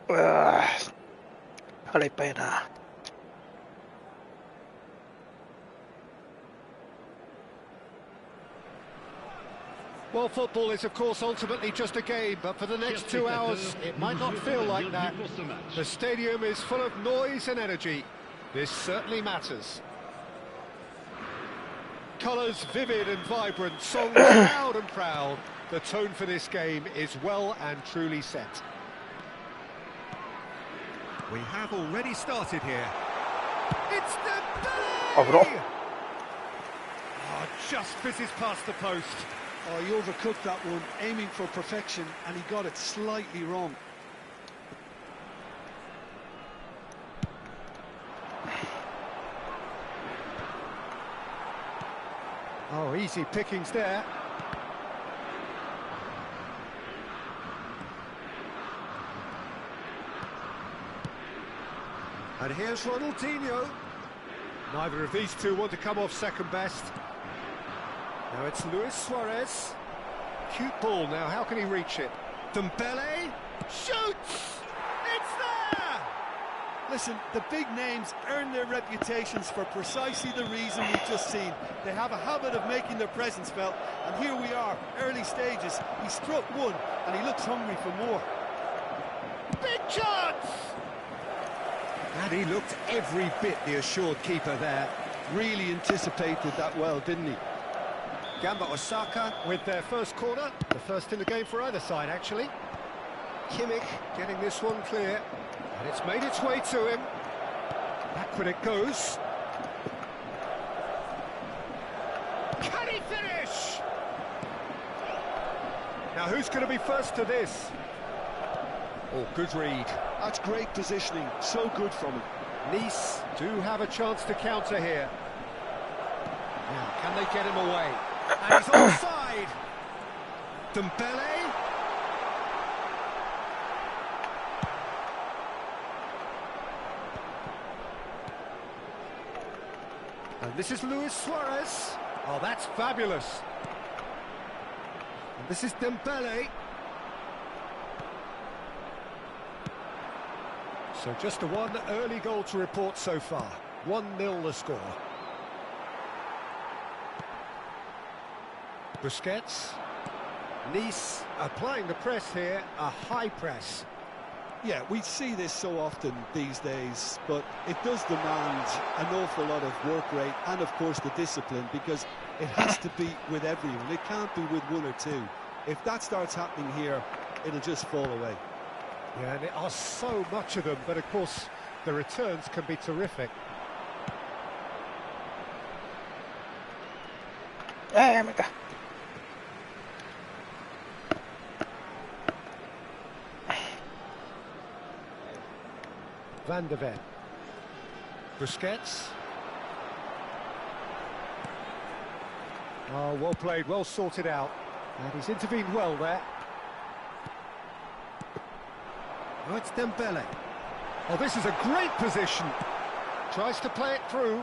うわー、腹いっぱいやな。Well, football is, of course, ultimately just a game, but for the next 2 hours, it might not feel like that. The stadium is full of noise and energy. This certainly matters. Colours vivid and vibrant, songs loud and proud. The tone for this game is well and truly set. We have already started here. It's the belly! Oh, just fizzes past the post. Oh, he overcooked that one, aiming for perfection, and he got it slightly wrong. Oh, easy pickings there. And here's Ronaldinho. Neither of these two want to come off second best. Now it's Luis Suarez. Cute ball now, how can he reach it? Dembele shoots! It's there! Listen, the big names earn their reputations for precisely the reason we've just seen. They have a habit of making their presence felt, and here we are, early stages. He struck one, and he looks hungry for more. Big chance! And he looked every bit the assured keeper there. Really anticipated that well, didn't he? Gamba Osaka with their first corner, the first in the game for either side, actually. Kimmich getting this one clear, and it's made its way to him. Backward it goes. Can he finish? Now who's going to be first to this? Oh, good read. That's great positioning, so good from him. Nice do have a chance to counter here. Now, can they get him away? And he's offside. Dembele. And this is Luis Suarez. Oh, that's fabulous. And this is Dembele. So just the one early goal to report so far. 1-0 the score. Busquets. Nice applying the press here, a high press. Yeah, we see this so often these days, but it does demand an awful lot of work rate and, of course, the discipline, because it has to be with everyone. It can't be with one or two. If that starts happening here, it'll just fall away. Yeah, and there are so much of them, but of course the returns can be terrific. Van de Ven. Busquets. Oh, well played, well sorted out. And he's intervened well there. Oh, it's Dembele. Oh, this is a great position. Tries to play it through.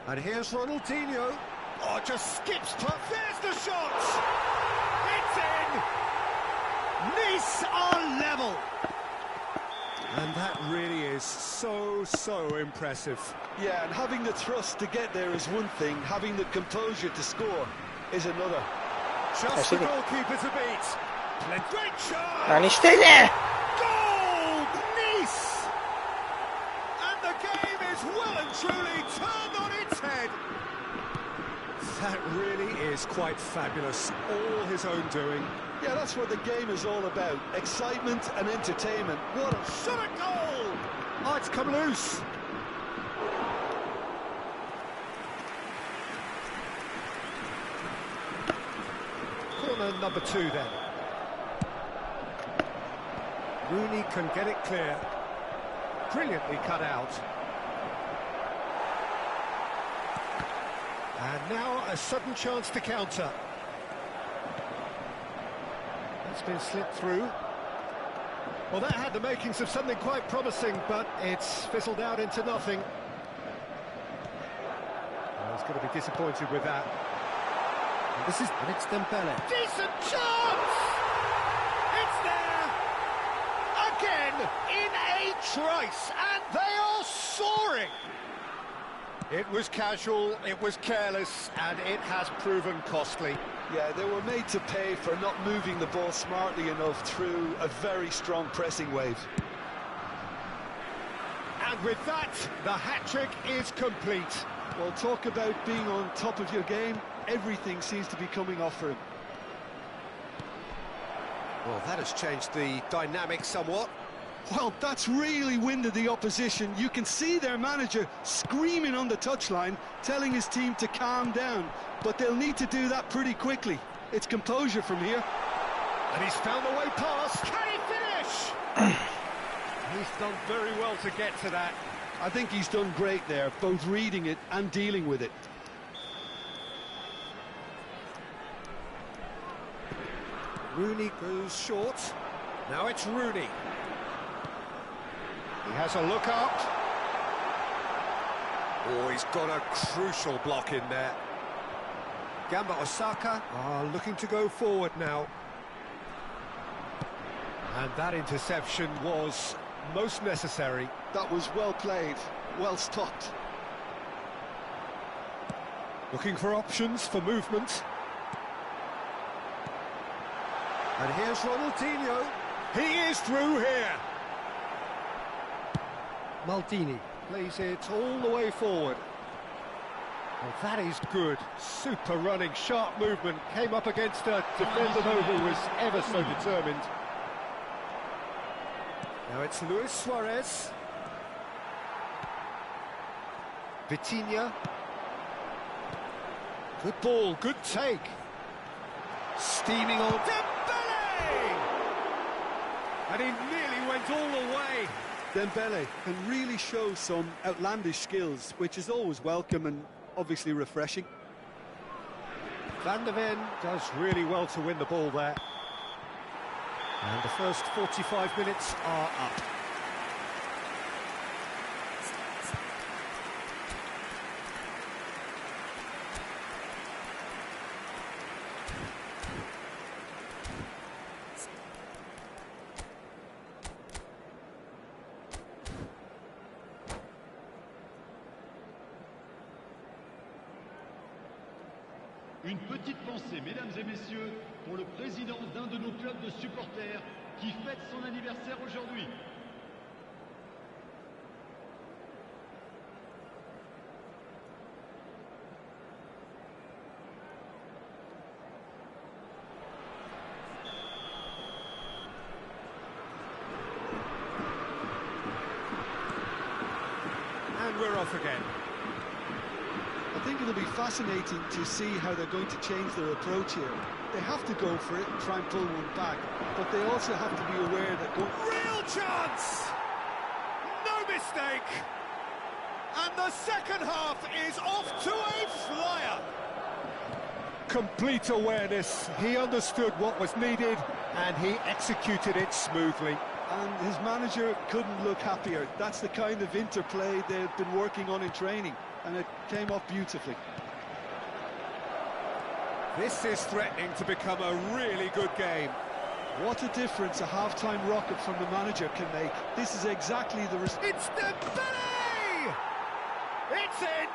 And here's Ronaldinho. Oh, just skips past. There's the shot! It's in! Nice are level! And that really is so impressive. Yeah, and having the thrust to get there is one thing. Having the composure to score is another. Just the goalkeeper to beat. Great shot! 何してんねん! Goal! Nice! And the game is well and truly turned on its head. That really is quite fabulous. All his own doing. Yeah, that's what the game is all about. Excitement and entertainment. What a shot at goal! Oh, it's come loose. Corner number 2 then. Rooney can get it clear. Brilliantly cut out. And now a sudden chance to counter. That's been slipped through. Well, that had the makings of something quite promising, but it's fizzled out into nothing. Well, he's going to be disappointed with that. And it's Dembele. Decent chance! It's there! again in a trice, and they are soaring. It was casual, it was careless, and it has proven costly. Yeah, they were made to pay for not moving the ball smartly enough through a very strong pressing wave. And with that, the hat-trick is complete. Well, talk about being on top of your game. Everything seems to be coming off for him. Well, that has changed the dynamic somewhat. Well, that's really winded the opposition. You can see their manager screaming on the touchline, telling his team to calm down. But they'll need to do that pretty quickly. It's composure from here. And he's found the way past. Can he finish? He's done very well to get to that. I think he's done great there, both reading it and dealing with it. Rooney goes short. Now it's Rooney. He has a look up. Oh, he's got a crucial block in there. Gamba Osaka are looking to go forward now. And that interception was most necessary. That was well played, well stopped. Looking for options for movement. And here's Ronaldinho. He is through here. Maldini plays it all the way forward. Well, that is good. Super running, sharp movement. Came up against a defender though who was ever so determined. Now it's Luis Suarez. Vitinha. Good ball, good take. Steaming on. Dembele! And he nearly went all the way. Dembele can really show some outlandish skills, which is always welcome and obviously refreshing. Van der Ven does really well to win the ball there. And the first 45 minutes are up. Une petite pensée, mesdames et messieurs, pour le président d'un de nos clubs de supporters qui fête son anniversaire aujourd'hui. And we're off again. I think it'll be fascinating to see how they're going to change their approach here. They have to go for it and try and pull one back, but they also have to be aware that... Real chance! No mistake! And the second half is off to a flyer! Complete awareness. He understood what was needed and he executed it smoothly. And his manager couldn't look happier. That's the kind of interplay they've been working on in training, and it came off beautifully. This is threatening to become a really good game. What a difference a half-time rocket from the manager can make. This is exactly the... It's Dembele! It's in!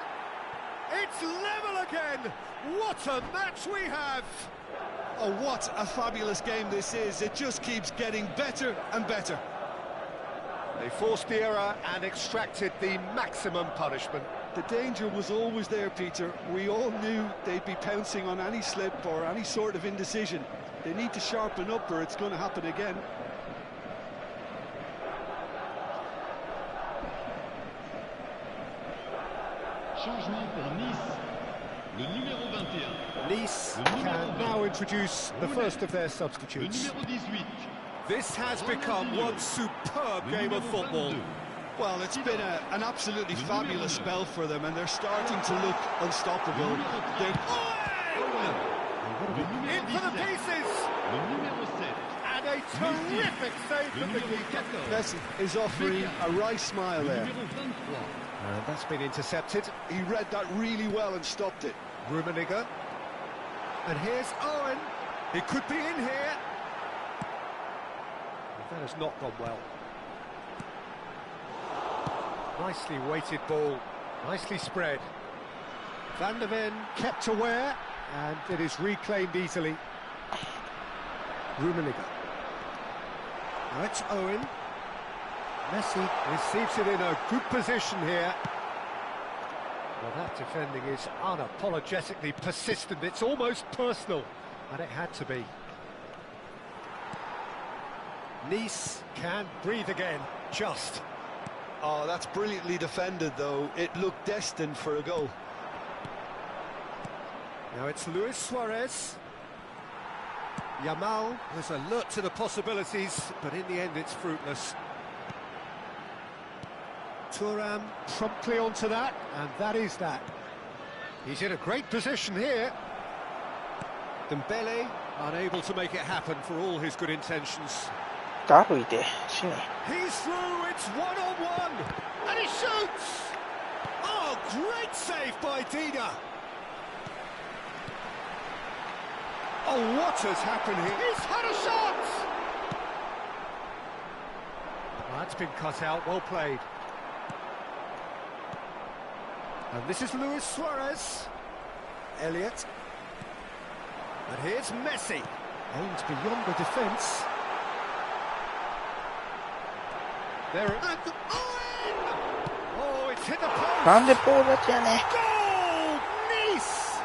It's level again! What a match we have! Oh, what a fabulous game this is. It just keeps getting better and better. They forced the error and extracted the maximum punishment. The danger was always there, Peter. We all knew they'd be pouncing on any slip or any sort of indecision. They need to sharpen up or it's going to happen again. Changement pour Nice. Le numéro 21. Nice can now introduce the first of their Le substitutes. numéro 18. This has become one superb game of football. Well, it's been an absolutely fabulous spell for them, and they're starting to look unstoppable. In for the pieces! Le numéro 7. And a terrific save from the keeper. Messi is offering a wry smile Le there. numéro 23. And that's been intercepted. He read that really well and stopped it. Rummenigge. And here's Owen. He could be in here. That has not gone well. Nicely weighted ball, nicely spread. Van der Ven kept aware, and it is reclaimed easily. Rummenigge. Now it's Owen. Messi receives it in a good position here. Well, that defending is unapologetically persistent. It's almost personal, and it had to be. Nice can breathe again, just. Oh, that's brilliantly defended, though. It looked destined for a goal. Now it's Luis Suarez. Yamal was alert to the possibilities, but in the end it's fruitless. Thuram promptly onto that, and that is that. He's in a great position here. Dembele unable to make it happen for all his good intentions. だるいで死ね He's through, it's one-on-one, and he shoots! Oh, great save by Dina! Oh, what has happened here? He's had a shot! Well, that's been cut out, well played. And this is Luis Suarez. Elliott. And here's Messi. Aims beyond the defence. There it is. Oh, it's hit the post. なんでポール立ちやね Goal! Nice!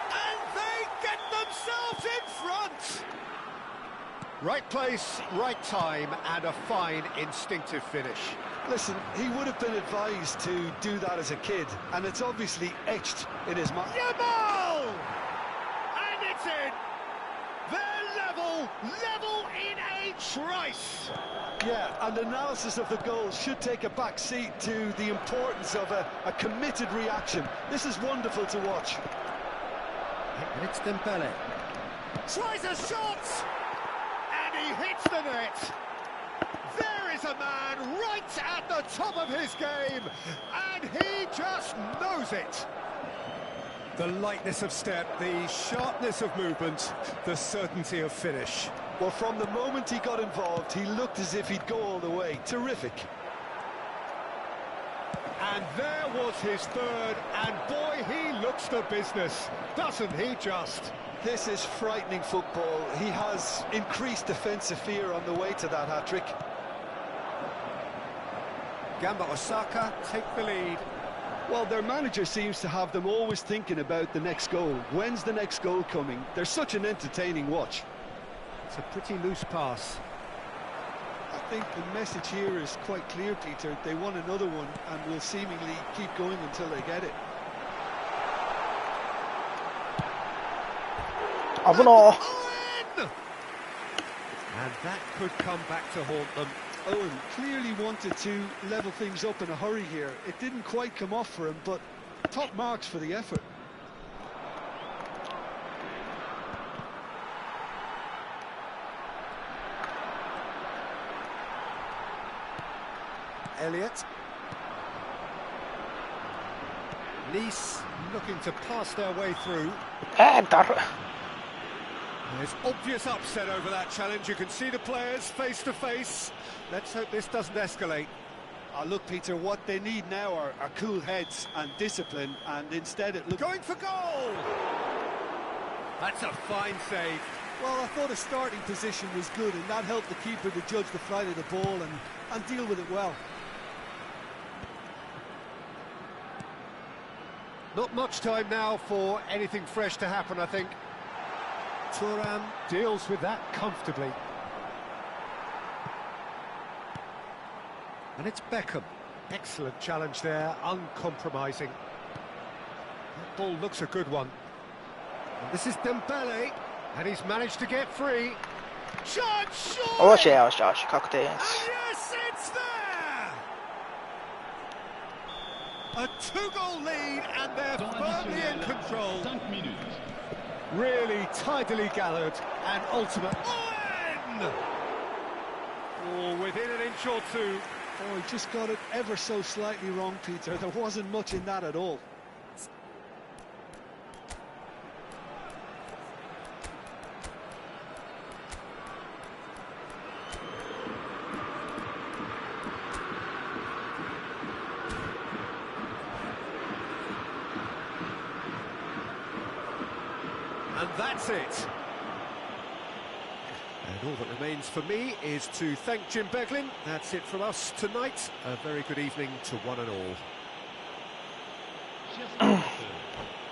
And they get themselves in front! Right place, right time, and a fine instinctive finish. Listen, he would have been advised to do that as a kid, and it's obviously etched in his mind. Yamal! And it's in! They're level in a trice! Yeah, and analysis of the goal should take a back seat to the importance of a committed reaction. This is wonderful to watch. And it's Dembele. Tries a shot! And he hits the net! There is a man right at the top of his game, and he just knows it. The lightness of step, the sharpness of movement, the certainty of finish. Well, from the moment he got involved, he looked as if he'd go all the way. Terrific. And there was his third, and boy, he looks the business, doesn't he just? This is frightening football. He has increased defensive fear on the way to that hat-trick. Gamba Osaka take the lead. Well, their manager seems to have them always thinking about the next goal. When's the next goal coming? They're such an entertaining watch. It's a pretty loose pass. I think the message here is quite clear, Peter. They want another one and will seemingly keep going until they get it. 危な Owen! And that could come back to haunt them. Owen clearly wanted to level things up in a hurry here. It didn't quite come off for him, but top marks for the effort. Elliott. Nice looking to pass their way through. だる There's obvious upset over that challenge. You can see the players face to face. Let's hope this doesn't escalate. Look, Peter, what they need now are cool heads and discipline, and instead it looks... Going for goal! That's a fine save. Well, I thought his starting position was good, and that helped the keeper to judge the flight of the ball and deal with it well. Not much time now for anything fresh to happen, I think. Thuram deals with that comfortably. And it's Beckham. Excellent challenge there, uncompromising. That ball looks a good one. And this is Dembele, and he's managed to get free. Shot, よ shot! しよしよし確定 And yes, it's there! A two-goal lead, and they're firmly in control. 5 minutes. Really tidily gathered and ultimate. Owen! Oh, within an inch or two. Oh, he just got it ever so slightly wrong, Peter. There wasn't much in that at all. And that's it. And all that remains for me is to thank Jim Beglin. That's it from us tonight. A very good evening to one and all. Chers spectateurs,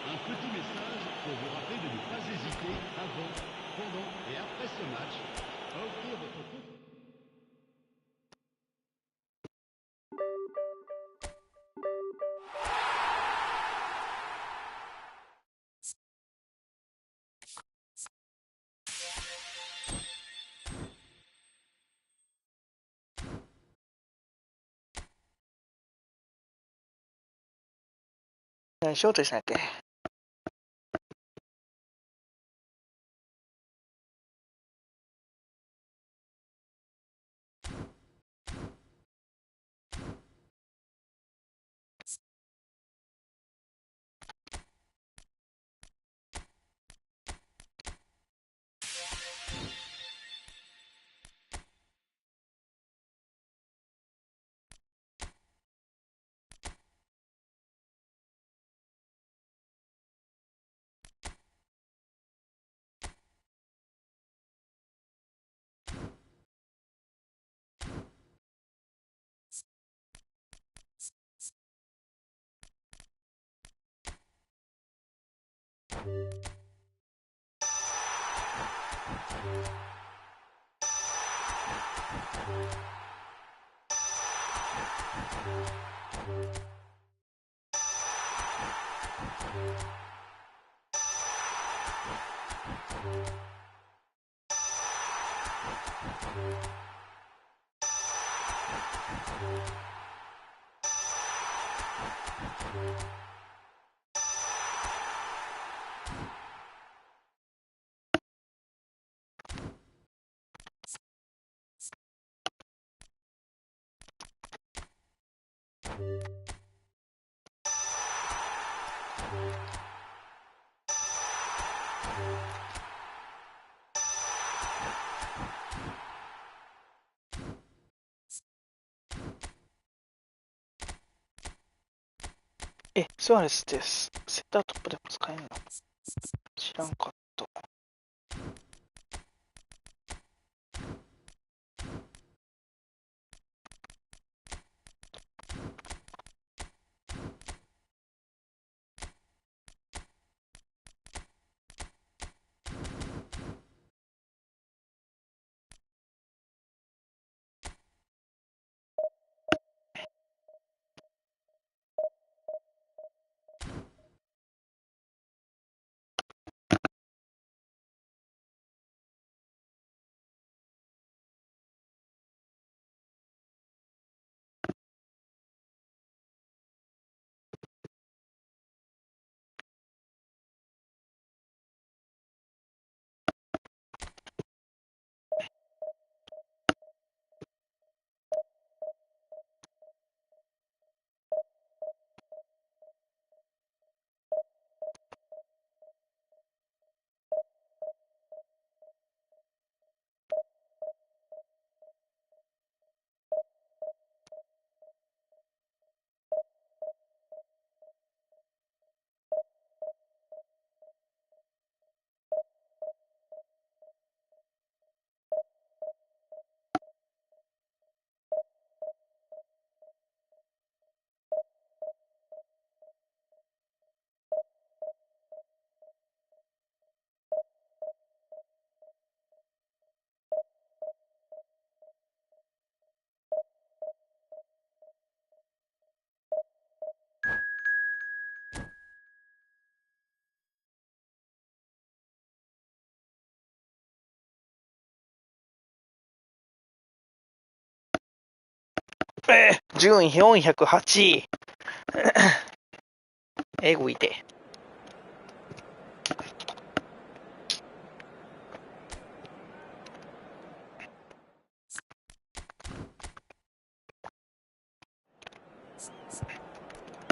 un petit message pour vous rappeler de ne pas hésiter avant, pendant et après ce match à offrir votre contribution.何しようとしたんだっけ。スアレスです。セッタートップでも使えるの？知らんかった。順位408位。えぐいて。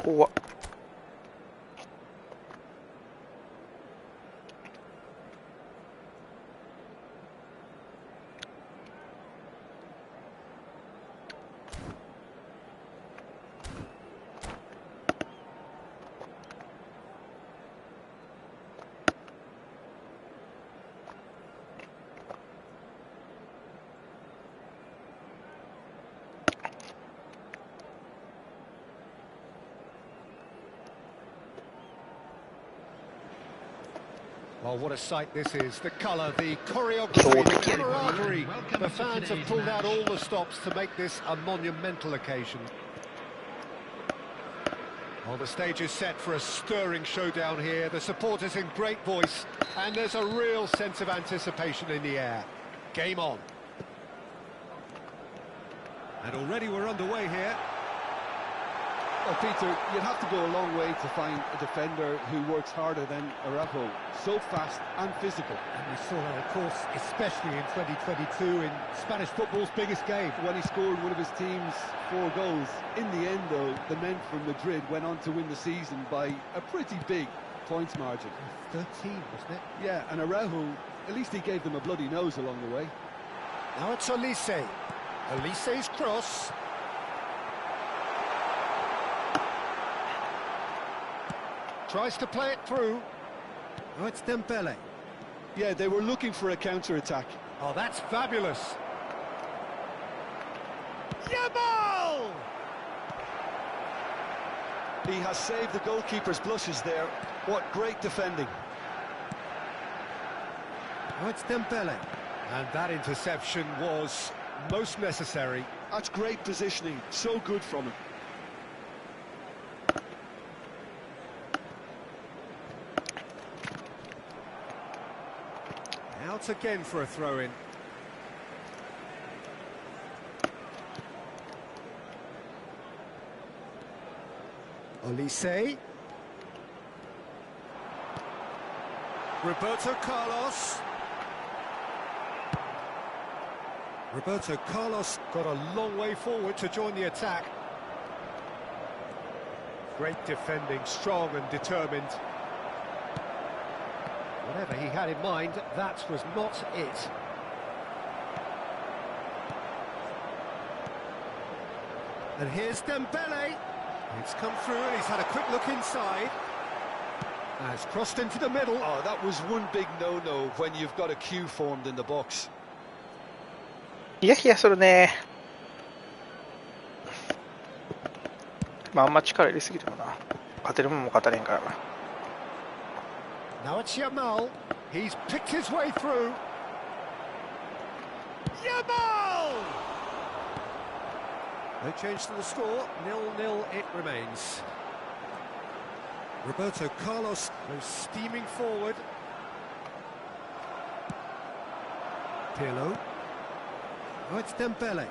怖っ。Well, what a sight this is. The colour, the choreography, the camaraderie. The fans have pulled out all the stops to make this a monumental occasion. Well, the stage is set for a stirring showdown here. The supporters in great voice, and there's a real sense of anticipation in the air. Game on. And already we're underway here. Well, Peter, you'd have to go a long way to find a defender who works harder than Araujo. So fast and physical. And we saw that, of course, especially in 2022 in Spanish football's biggest game. When he scored one of his team's 4 goals. In the end, though, the men from Madrid went on to win the season by a pretty big points margin. 13, wasn't it? Yeah, and Araujo, at least he gave them a bloody nose along the way. Now it's Olise. Olise's cross. Tries to play it through. Oh, it's Dembele. Yeah, they were looking for a counter-attack. Oh, that's fabulous. Yamal! He has saved the goalkeeper's blushes there. What great defending. Oh, it's Dembele. And that interception was most necessary. That's great positioning. So good from him. Out again for a throw-in. Olise. Roberto Carlos. Roberto Carlos got a long way forward to join the attack. Great defending, strong and determined. Whatever he had in mind, that was not it. And here's Dembele. It's come through and he's had a quick look inside. Has crossed into the middle. Oh, that was one big no-no when you've got a queue formed in the box. ヒヤヒヤするね。まああんま力入れすぎてもな。勝てるもんも勝たれんからな。Now it's Yamal. He's picked his way through. Yamal! No change to the score. 0-0 it remains. Roberto Carlos goes steaming forward. Pirlo. Oh, it's Dembele.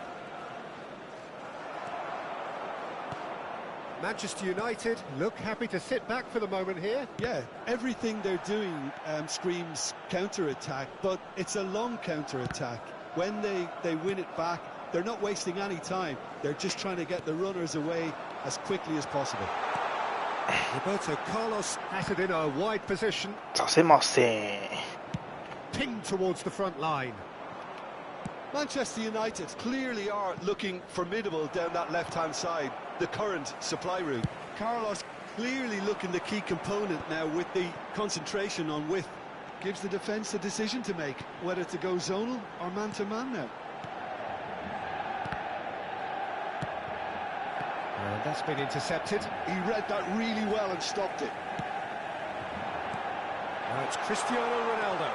Manchester United look happy to sit back for the moment here. Yeah, everything they're doing screams counter-attack, but it's a long counter-attack. When they win it back, they're not wasting any time. They're just trying to get the runners away as quickly as possible. Roberto Carlos batted in a wide position. させません。 Pinged towards the front line. Manchester United clearly are looking formidable down that left-hand side, the current supply route. Carlos clearly looking the key component now with the concentration on width. Gives the defence a decision to make, whether to go zonal or man-to-man now. And that's been intercepted. He read that really well and stopped it. Now it's Cristiano Ronaldo.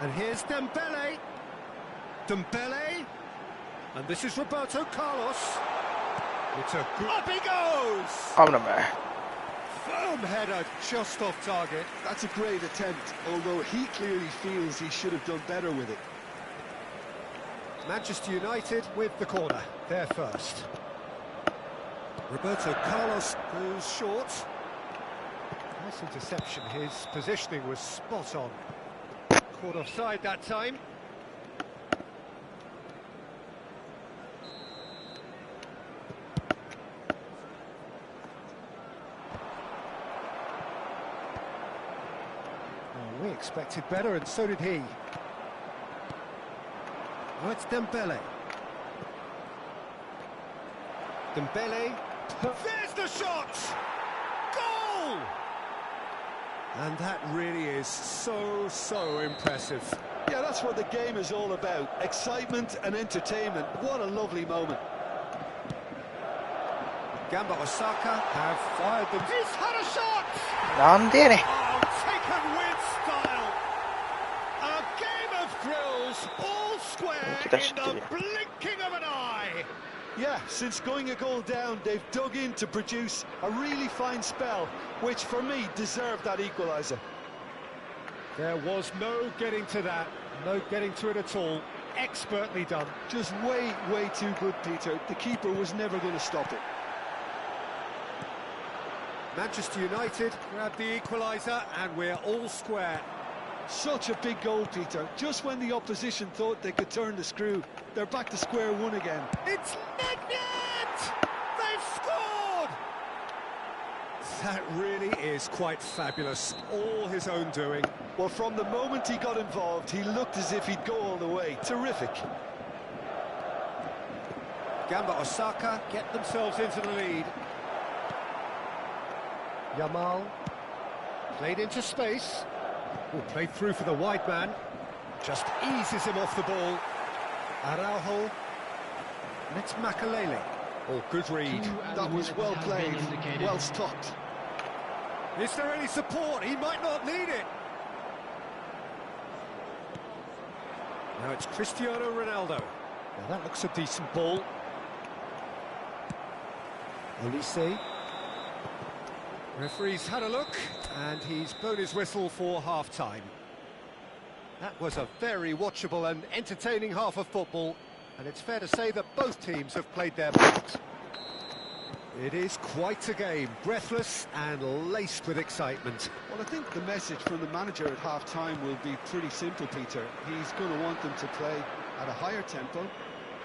And here's Dembele. Dembele. And this is Roberto Carlos. It's a good... Up he goes! 危ない危ない。 Firm header just off target. That's a great attempt, although he clearly feels he should have done better with it. Manchester United with the corner. They're first. Roberto Carlos goes short. Nice interception. His positioning was spot on. Caught offside that time. Oh, we expected better, and so did he. Oh, it's Dembele. Dembele. There's the shot! Goal! And that really is so impressive. Yeah, that's what the game is all about. Excitement and entertainment. What a lovely moment. Gamba Osaka have fired them. He's had a shot! なんでやねん。 Oh, taken with style. A game of thrills, all square in the blinking of an eye. Yeah, since going a goal down, they've dug in to produce a really fine spell, which for me deserved that equaliser. There was no getting to that, no getting to it at all. Expertly done. Just way, way too good, Peter. The keeper was never going to stop it. Manchester United grab the equaliser and we're all square. Such a big goal, Peter. Just when the opposition thought they could turn the screw, they're back to square one again. It's Nedved! They've scored! That really is quite fabulous. All his own doing. Well, from the moment he got involved, he looked as if he'd go all the way. Terrific. Gamba Osaka get themselves into the lead. Yamal played into space. Played through for the wide man. Just eases him off the ball. Araujo. And it's Makalele. Oh, good read. That was well played, well stopped. Is there any support? He might not need it. Now it's Cristiano Ronaldo. Now that looks a decent ball. Olise. Referee's had a look, and he's blown his whistle for half-time. That was a very watchable and entertaining half of football, and it's fair to say that both teams have played their part. It is quite a game, breathless and laced with excitement. Well, I think the message from the manager at half-time will be pretty simple, Peter. He's going to want them to play at a higher tempo,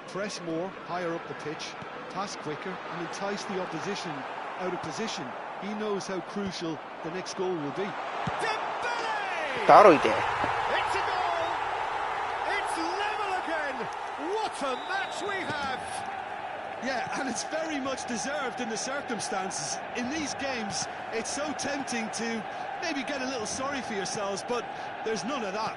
press more, higher up the pitch, pass quicker, and entice the opposition out of position. He knows how crucial the next goal will be. Dembele! だろいて。 It's a goal! It's level again! What a match we have! Yeah, and it's very much deserved in the circumstances. In these games, it's so tempting to maybe get a little sorry for yourselves, but there's none of that.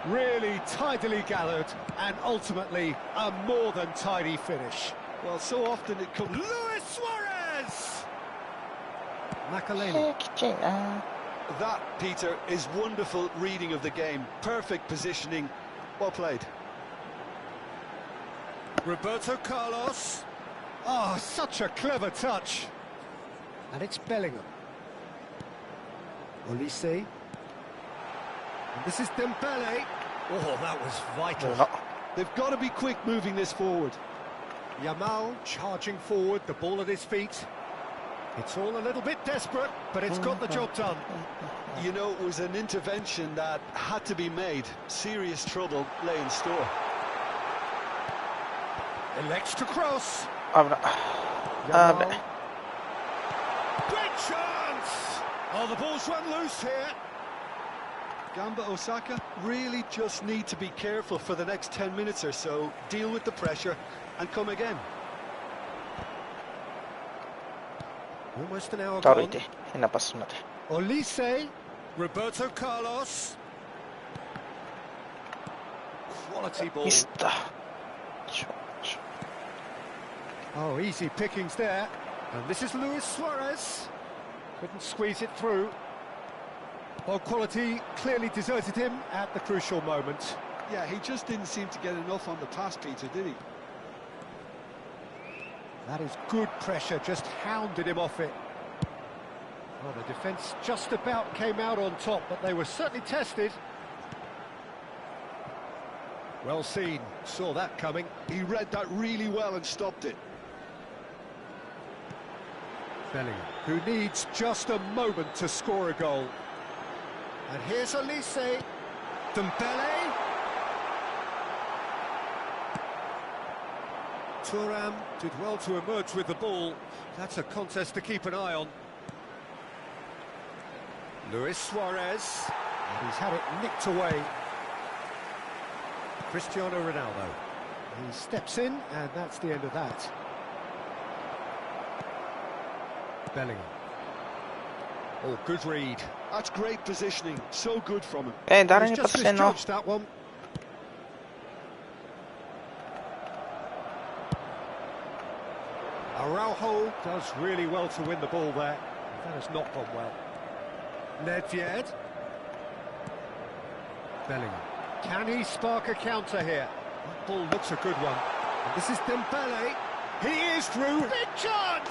Really tidily gathered, and ultimately a more than tidy finish. Well, so often it comes... Luis Suarez! Makalele. きちいな。 That, Peter, is wonderful reading of the game. Perfect positioning. Well played. Roberto Carlos. Oh, such a clever touch. And it's Bellingham. Olise. And this is Dembele. Oh, that was vital. な。 They've got to be quick moving this forward. Yamal charging forward, the ball at his feet. It's all a little bit desperate, but it's got the job done. You know, it was an intervention that had to be made. Serious trouble lay in store. Elects to cross. 危ない。危ない。 Great chance! Oh, the ball's run loose here. Gamba Osaka really just need to be careful for the next 10 minutes or so, deal with the pressure and come again. Almost an hour だろい gone. て。変なパスになって。 Olise, Roberto Carlos. Quality ball. ミスった。 Oh, easy pickings there. And this is Luis Suarez. Couldn't squeeze it through. Well, quality clearly deserted him at the crucial moment. Yeah, he just didn't seem to get enough on the pass, Peter, did he? That is good pressure, just hounded him off it. Well, the defence just about came out on top, but they were certainly tested. Well seen, saw that coming. He read that really well and stopped it. Bellingham, who needs just a moment to score a goal. And here's Olise. Dembele. Thuram did well to emerge with the ball. That's a contest to keep an eye on. Luis Suarez. And he's had it nicked away. Cristiano Ronaldo. He steps in, and that's the end of that. Bellingham. Oh, good read. That's great positioning. So good from him. 誰 He's にパ just スしてんの？ misjudged that one. Araujo does really well to win the ball there. That has not gone well. Nedved. Bellingham. Can he spark a counter here? That ball looks a good one. And this is Dembele. He is through. Big chance!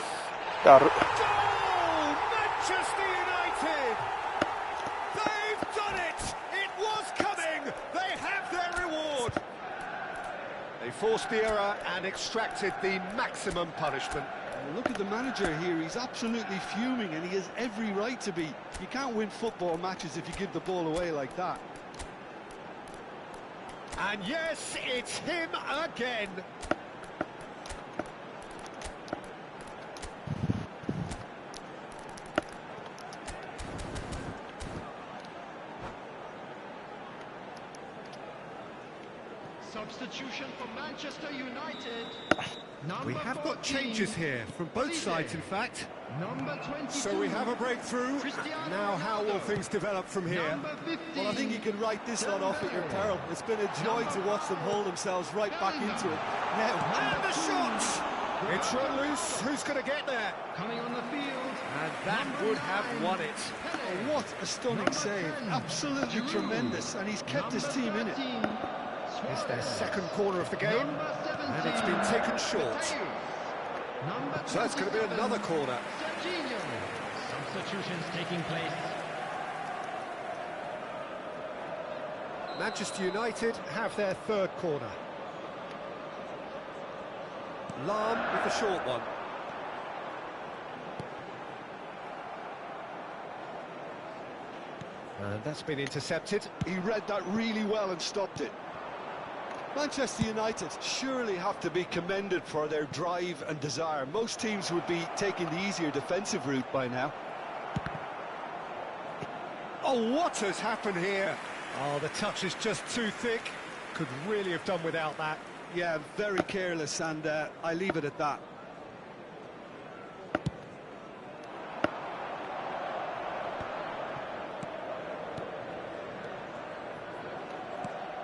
Got it. Goal! Manchester United! They've done it! It was coming! They have their reward! They forced the error and extracted the maximum punishment. Look at the manager here, he's absolutely fuming and he has every right to be. You can't win football matches if you give the ball away like that. And yes, it's him again. Substitution for Manchester United. We have got changes here from both sides, in fact. Number 22. So we have a breakthrough. Now how will things develop from here? Number 15. Well, I think you can write this lot off at your peril. It's been a joy to watch them hold themselves right back into it. Now, And the shot! It's run loose. Who's going to get there? Coming on the field. And that would have won it. oh, what a stunning save. Absolutely tremendous. And he's kept his team in it. It's their second corner of the game, and it's been taken short. So it's going to be another corner. Substitutions taking place. Manchester United have their third corner. Lam with the short one. And that's been intercepted. He read that really well and stopped it. Manchester United surely have to be commended for their drive and desire. Most teams would be taking the easier defensive route by now. Oh, what has happened here? Oh, the touch is just too thick. Could really have done without that. Yeah, very careless, and I leave it at that.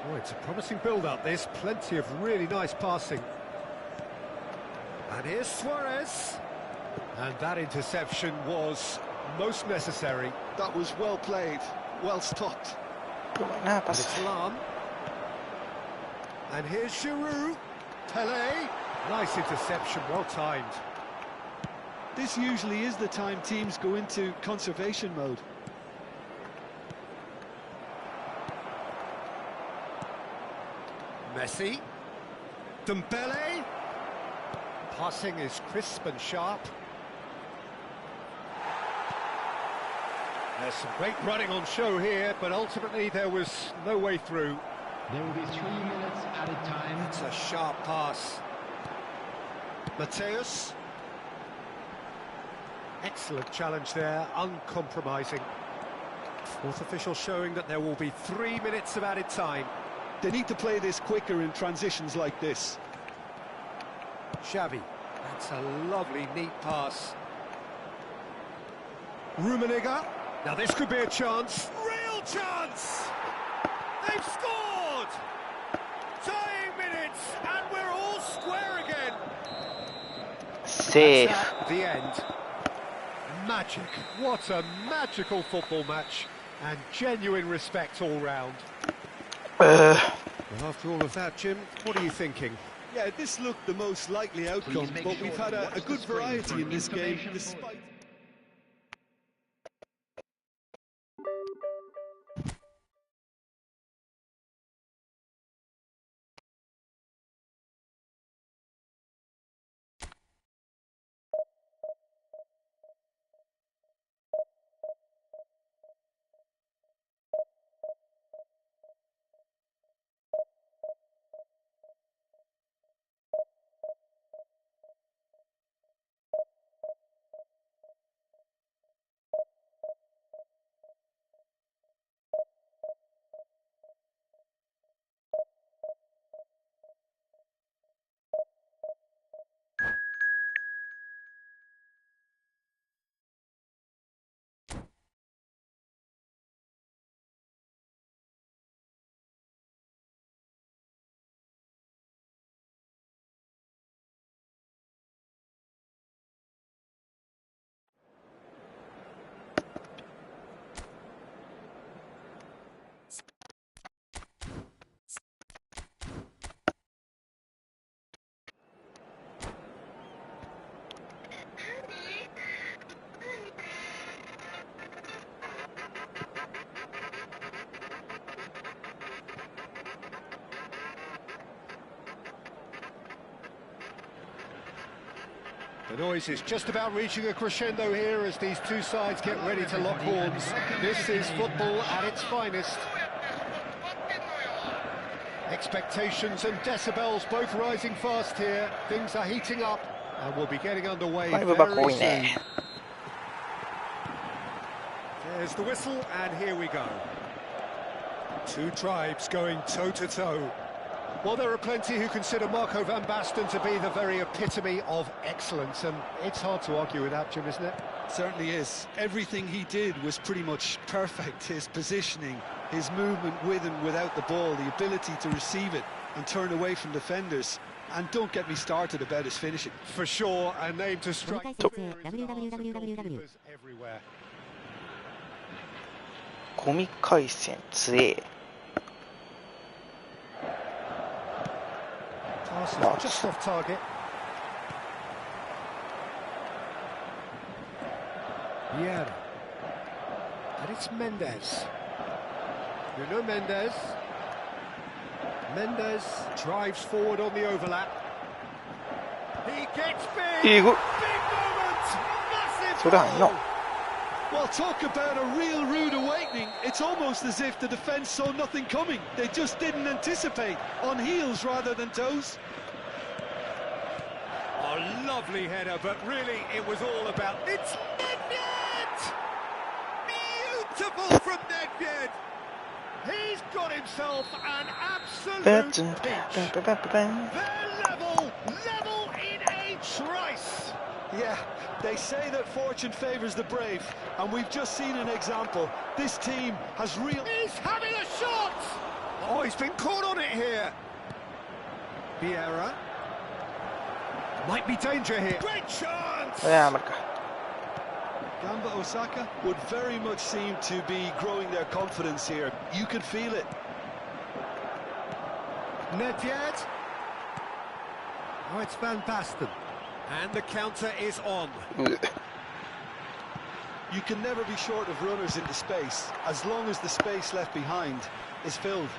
Oh, it's a promising build-up, this. Plenty of really nice passing. And here's Suarez. And that interception was most necessary. That was well played, well stopped. Buena And pas. it's Lam. And here's Giroud. Pelé. Nice interception, well timed. This usually is the time teams go into conservation mode. Messi. Dembele. Passing is crisp and sharp. There's some great running on show here, but ultimately there was no way through. There will be 3 minutes added time. It's a sharp pass. Mateus. Excellent challenge there, uncompromising. Fourth official showing that there will be 3 minutes of added time. They need to play this quicker in transitions like this. Xavi. That's a lovely, neat pass. Rummenigge. Now this could be a chance. Real chance! They've scored! Tying minutes, and we're all square again. Safe. That's at the end. Magic. What a magical football match. And genuine respect all round. Well, after all of that, Jim, what are you thinking? Yeah, this looked the most likely outcome, but we've had a good variety in this game, despite... The noise is just about reaching a crescendo here as these two sides get ready to lock horns. This is football at its finest. Expectations and decibels both rising fast here. Things are heating up and we'll be getting underway very soon. There's the whistle and here we go. Two tribes going toe-to-toe. Well, there are plenty who consider Marco van Basten to be the very epitome of excellence, and it's hard to argue with that, Jim, isn't it? Certainly is. Everything he did was pretty much perfect. His positioning, his movement with and without the ball, the ability to receive it and turn away from defenders. And don't get me started about his finishing. For sure, a name to strike fear into the hearts of goalkeepers everywhere. コミ回線強え。Arsenal just off target. Yeah. And it's Mendes. Nuno Mendes. Mendes drives forward on the overlap. He gets big! いいゴール。 Big moment! Massive それはの。 Well, talk about a real rude awakening. It's almost as if the defence saw nothing coming. They just didn't anticipate, on heels rather than toes. A lovely header, but really it was all about... It's Nedved! Beautiful from Nedved! He's got himself an absolute pinch. They're level in a trice. Yeah, they say that fortune favours the brave, and we've just seen an example. This team has real... He's having a shot! Oh, he's been caught on it here. Vieira. Might be danger here. Great chance! Gamba Osaka would very much seem to be growing their confidence here. You could feel it. Nedved. Oh, it's Van Basten. And the counter is on. You can never be short of runners into space, as long as the space left behind is filled.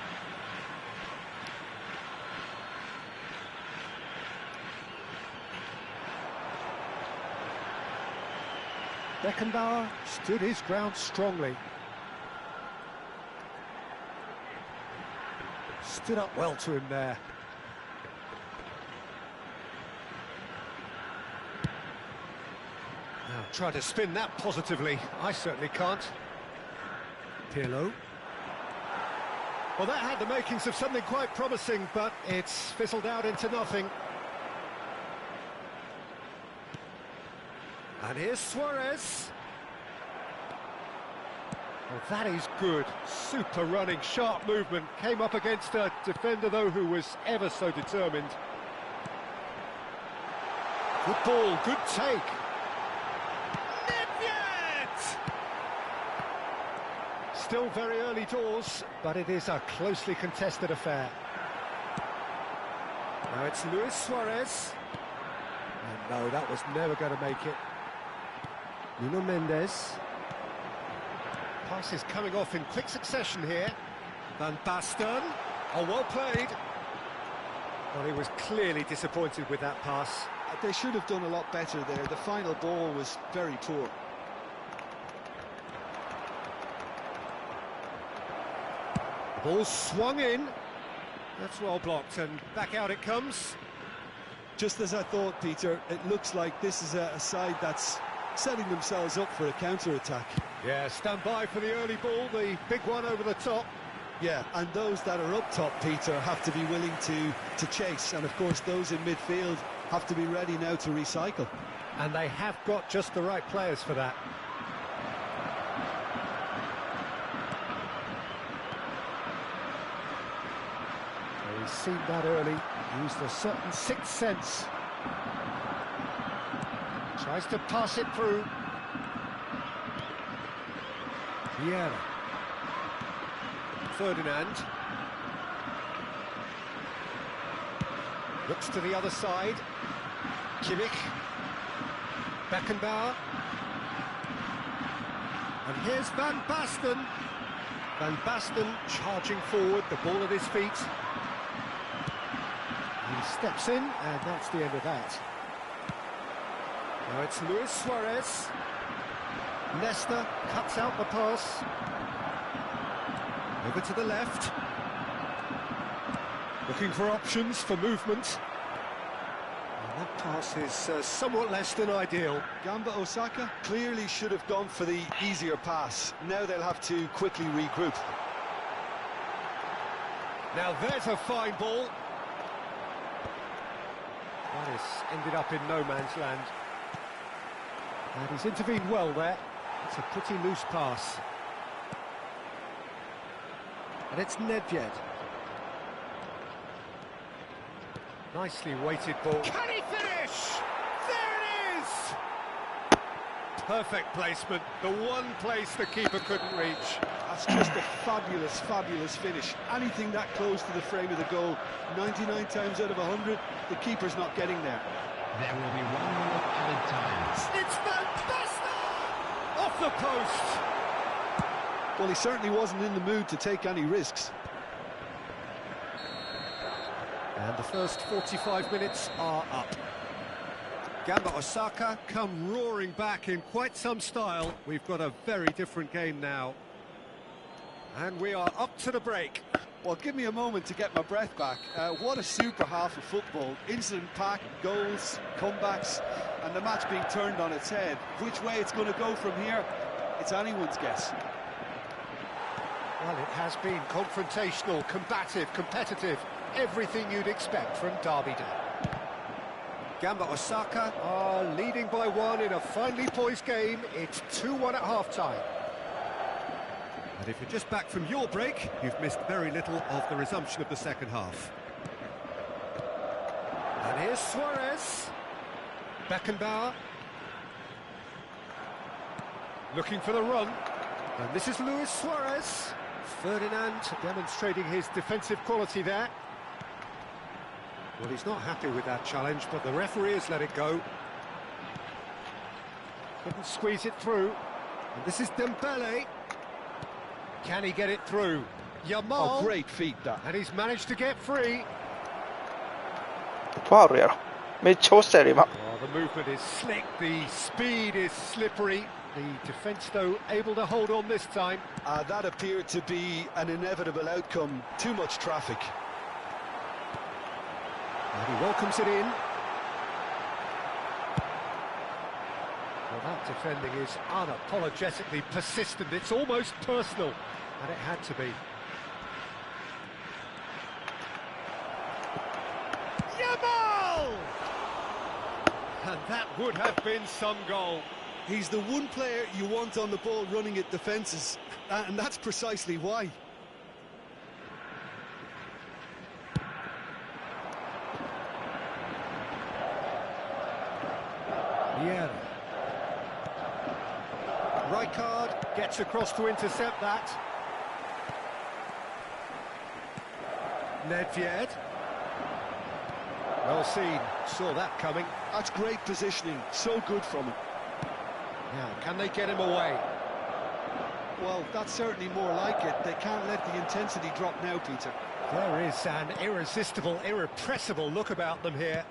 Beckenbauer stood his ground strongly. Stood up well to him there. Now try to spin that positively. I certainly can't. Pirlo. Well, that had the makings of something quite promising, but it's fizzled out into nothing. And here's Suarez. Well, that is good. Super running, sharp movement. Came up against a defender, though, who was ever so determined. Good ball, good take. Nedved! Still very early doors, but it is a closely contested affair. Now it's Luis Suarez. And no, that was never going to make it. Nuno Mendes. Pass is coming off in quick succession here. Van Basten. Oh, well played. Well, he was clearly disappointed with that pass. They should have done a lot better there. The final ball was very poor. Ball swung in. That's well blocked, and back out it comes. Just as I thought, Peter, it looks like this is a side that's setting themselves up for a counter-attack. Yeah, stand by for the early ball, the big one over the top. Yeah, and those that are up top, Peter, have to be willing to chase. And, of course, those in midfield have to be ready now to recycle. And they have got just the right players for that. So he's seen that early, used a certain sixth sense. Tries to pass it through. Vieira. Ferdinand. Looks to the other side. Kimmich. Beckenbauer. And here's Van Basten. Van Basten charging forward, the ball at his feet. He steps in, and that's the end of that. Now it's Luis Suarez. Nesta cuts out the pass. Over to the left. Looking for options for movement. And that pass is somewhat less than ideal. Gamba Osaka clearly should have gone for the easier pass. Now they'll have to quickly regroup. Now there's a fine ball. That has ended up in no man's land. And he's intervened well there. It's a pretty loose pass. And it's Nedved. Nicely weighted ball. Can he finish? There it is! Perfect placement. The one place the keeper couldn't reach. That's just a fabulous, fabulous finish. Anything that close to the frame of the goal, 99 times out of 100, the keeper's not getting there. There will be 1 minute added time. It's fantastic! Off the post! Well, he certainly wasn't in the mood to take any risks. And the first 45 minutes are up. Gamba Osaka come roaring back in quite some style. We've got a very different game now. And we are up to the break. Well, give me a moment to get my breath back. What a super half of football. Incident-packed, goals, comebacks, and the match being turned on its head. Which way it's going to go from here, it's anyone's guess. Well, it has been confrontational, combative, competitive. Everything you'd expect from Derby Day. Gamba Osaka are leading by 1 in a finely poised game. It's 2-1 at half-time. And if you're just back from your break, you've missed very little of the resumption of the second half. And here's Suarez. Beckenbauer. Looking for the run. And this is Luis Suarez. Ferdinand demonstrating his defensive quality there. Well, he's not happy with that challenge, but the referee has let it go. Couldn't squeeze it through. And this is Dembele. Can he get it through? Yamal. Oh, great feat, that. And he's managed to get free. Vauriolla. めっちゃ押したよ今。 Oh, the movement is slick, the speed is slippery. The defence, though, able to hold on this time. That appeared to be an inevitable outcome. Too much traffic. And he welcomes it in. Well, that defending is unapologetically persistent. It's almost personal, and it had to be. Yamal! And that would have been some goal. He's the one player you want on the ball running at defences, and that's precisely why. Yeah. Rijkaard gets across to intercept that. Nedved. Well seen, saw that coming. That's great positioning, so good from him. Now, can they get him away? Well, that's certainly more like it. They can't let the intensity drop now, Peter. There is an irresistible, irrepressible look about them here.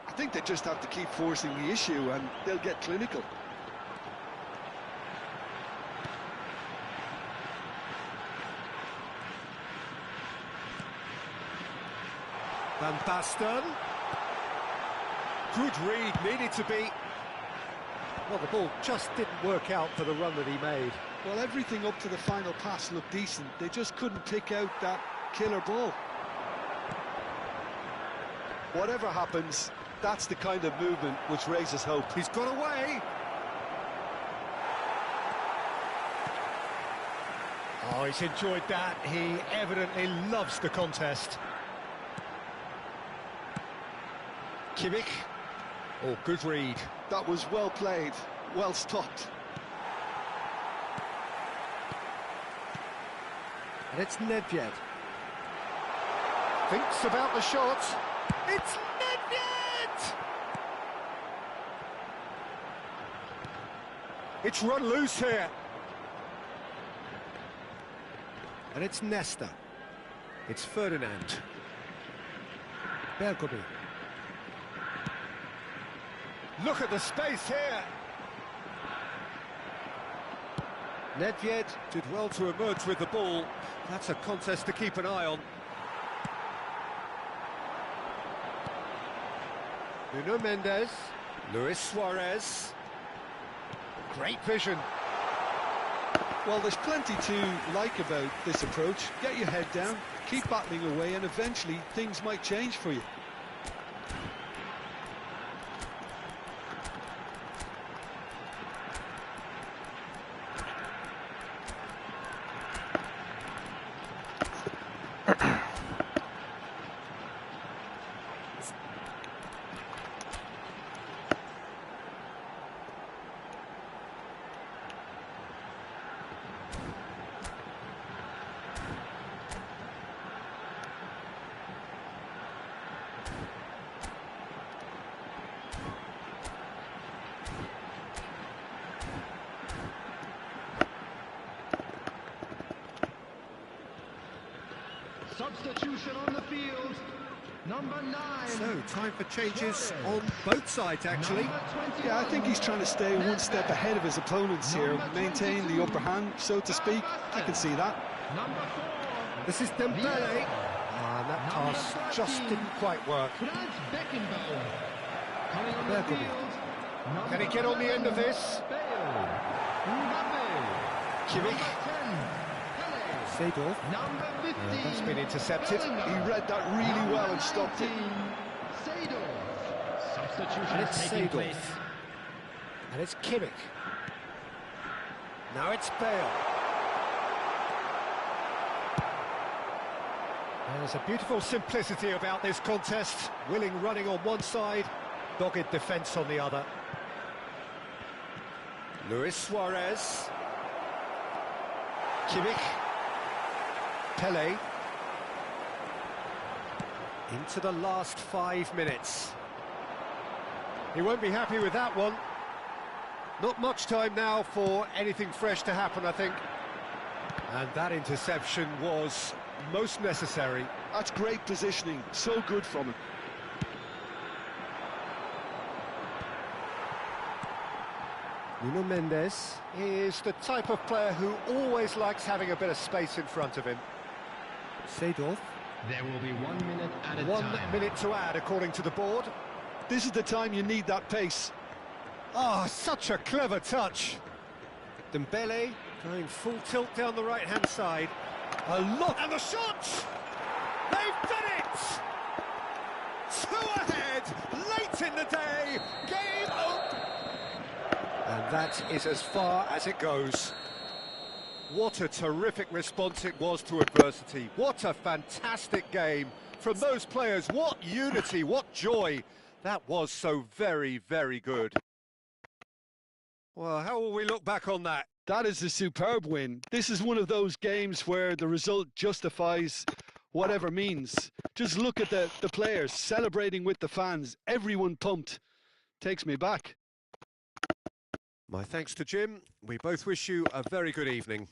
I think they just have to keep forcing the issue and they'll get clinical. Van Basten. Good read, needed to be. Well, the ball just didn't work out for the run that he made. Well, everything up to the final pass looked decent. They just couldn't pick out that killer ball. Whatever happens, that's the kind of movement which raises hope. He's got away. Oh, he's enjoyed that. He evidently loves the contest. Kimmich. Oh, good read. That was well played, well stopped. And it's Nedved. Thinks about the shot. It's Nedved! It's run loose here. And it's Nesta. It's Ferdinand. Bergobi. Look at the space here. Nedved did well to emerge with the ball. That's a contest to keep an eye on. Nuno Mendes, Luis Suarez. Great vision. Well, there's plenty to like about this approach. Get your head down, keep battling away, and eventually things might change for you. Substitution on the field. Number 9. So, time for changes on both sides, actually. Yeah, I think he's trying to stay one step ahead of his opponents here, maintain the upper hand, so to speak. I can see that. Number 4. This is Dembele. And that pass just didn't quite work. Franz Beckenbauer. Coming on the Bergkamp. field. Can he get on the end of this? Bale. Mbappe. Kimmich. Number 10. Pele. Seedorf. Number 15. That's been intercepted. He read that really well and stopped it. Seedorf. Substitution And it's taking Seedorf. place. And it's Kimmich. Now it's Bale. There's a beautiful simplicity about this contest. Willing running on one side, dogged defence on the other. Luis Suarez. Kimmich. Pele. Into the last 5 minutes. He won't be happy with that one. Not much time now for anything fresh to happen, I think. And that interception was most necessary. That's great positioning, so good from him. Nuno Mendes is the type of player who always likes having a bit of space in front of him. Seedorf. There will be 1 minute at a 1 time. minute to add, according to the board. This is the time you need that pace. Ah, such a clever touch. Dembele going full tilt down the right-hand side. A lot. And the shot! They've done it! 2 ahead, late in the day, game over! And that is as far as it goes. What a terrific response it was to adversity. What a fantastic game from those players. What unity, what joy. That was so very, very good. Well, how will we look back on that? That is a superb win. This is one of those games where the result justifies whatever means. Just look at the players celebrating with the fans. Everyone pumped. Takes me back. My thanks to Jim. We both wish you a very good evening.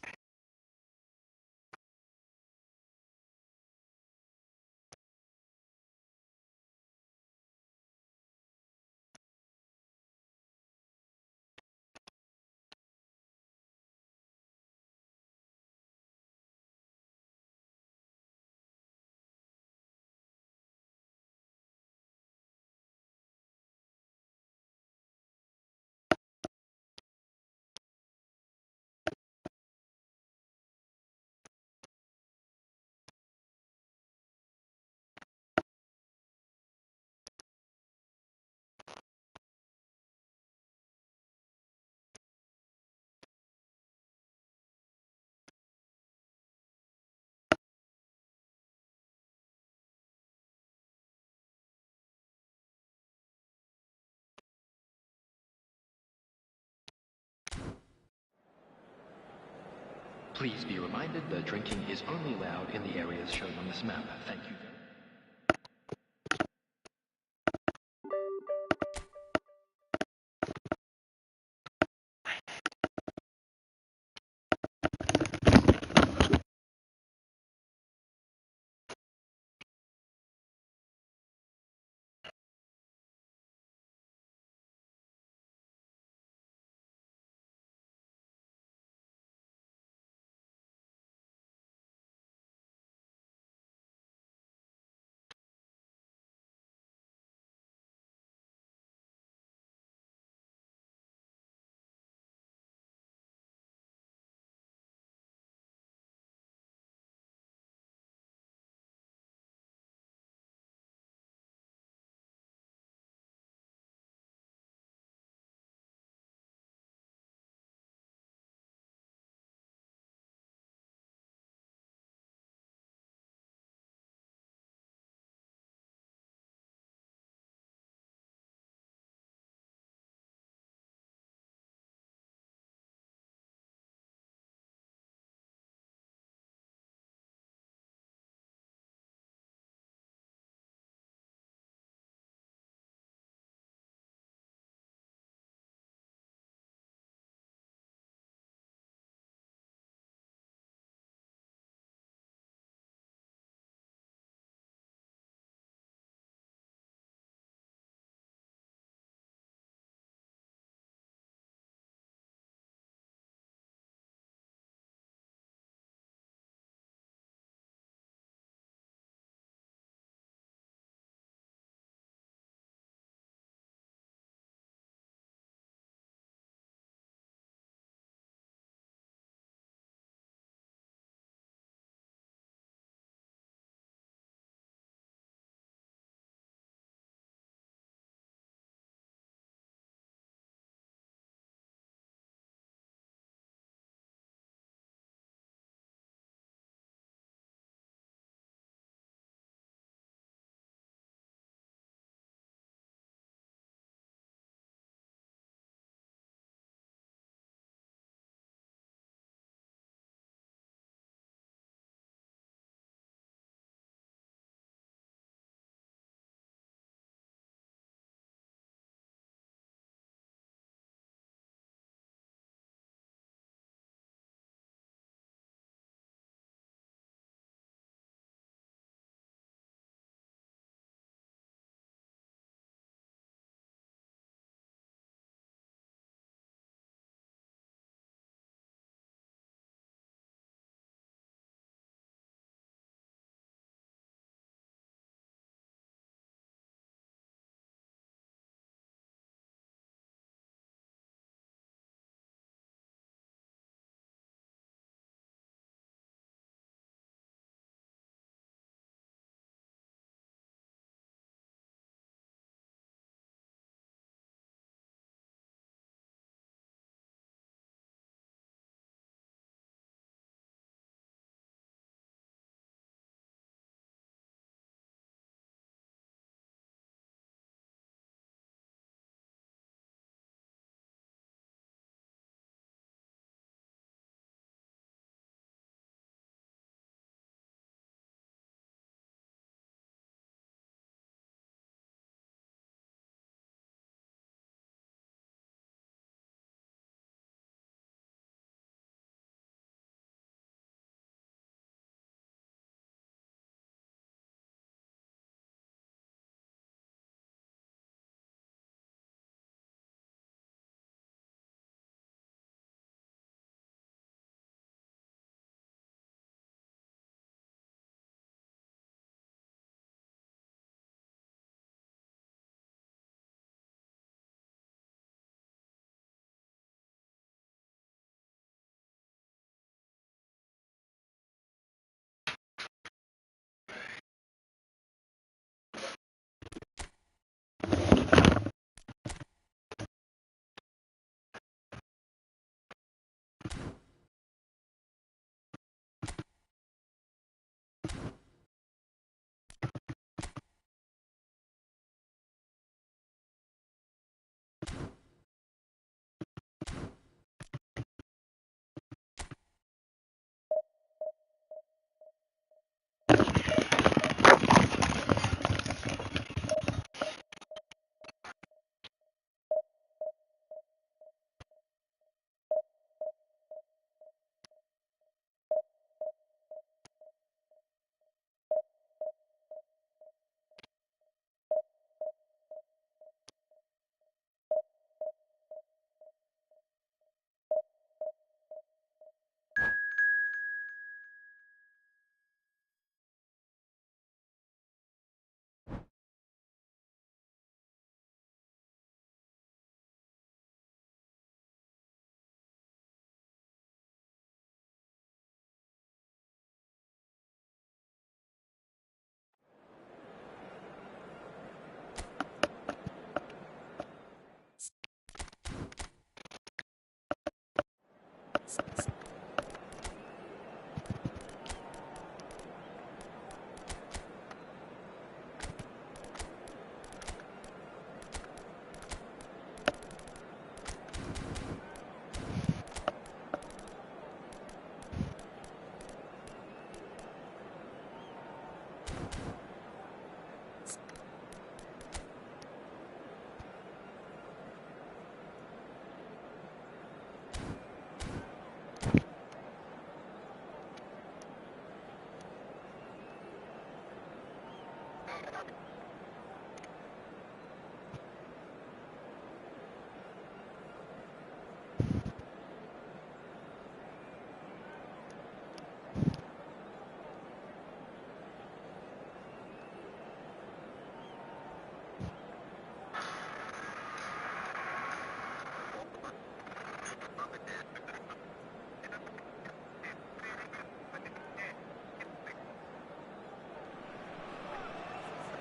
Please be reminded that drinking is only allowed in the areas shown on this map. Thank you.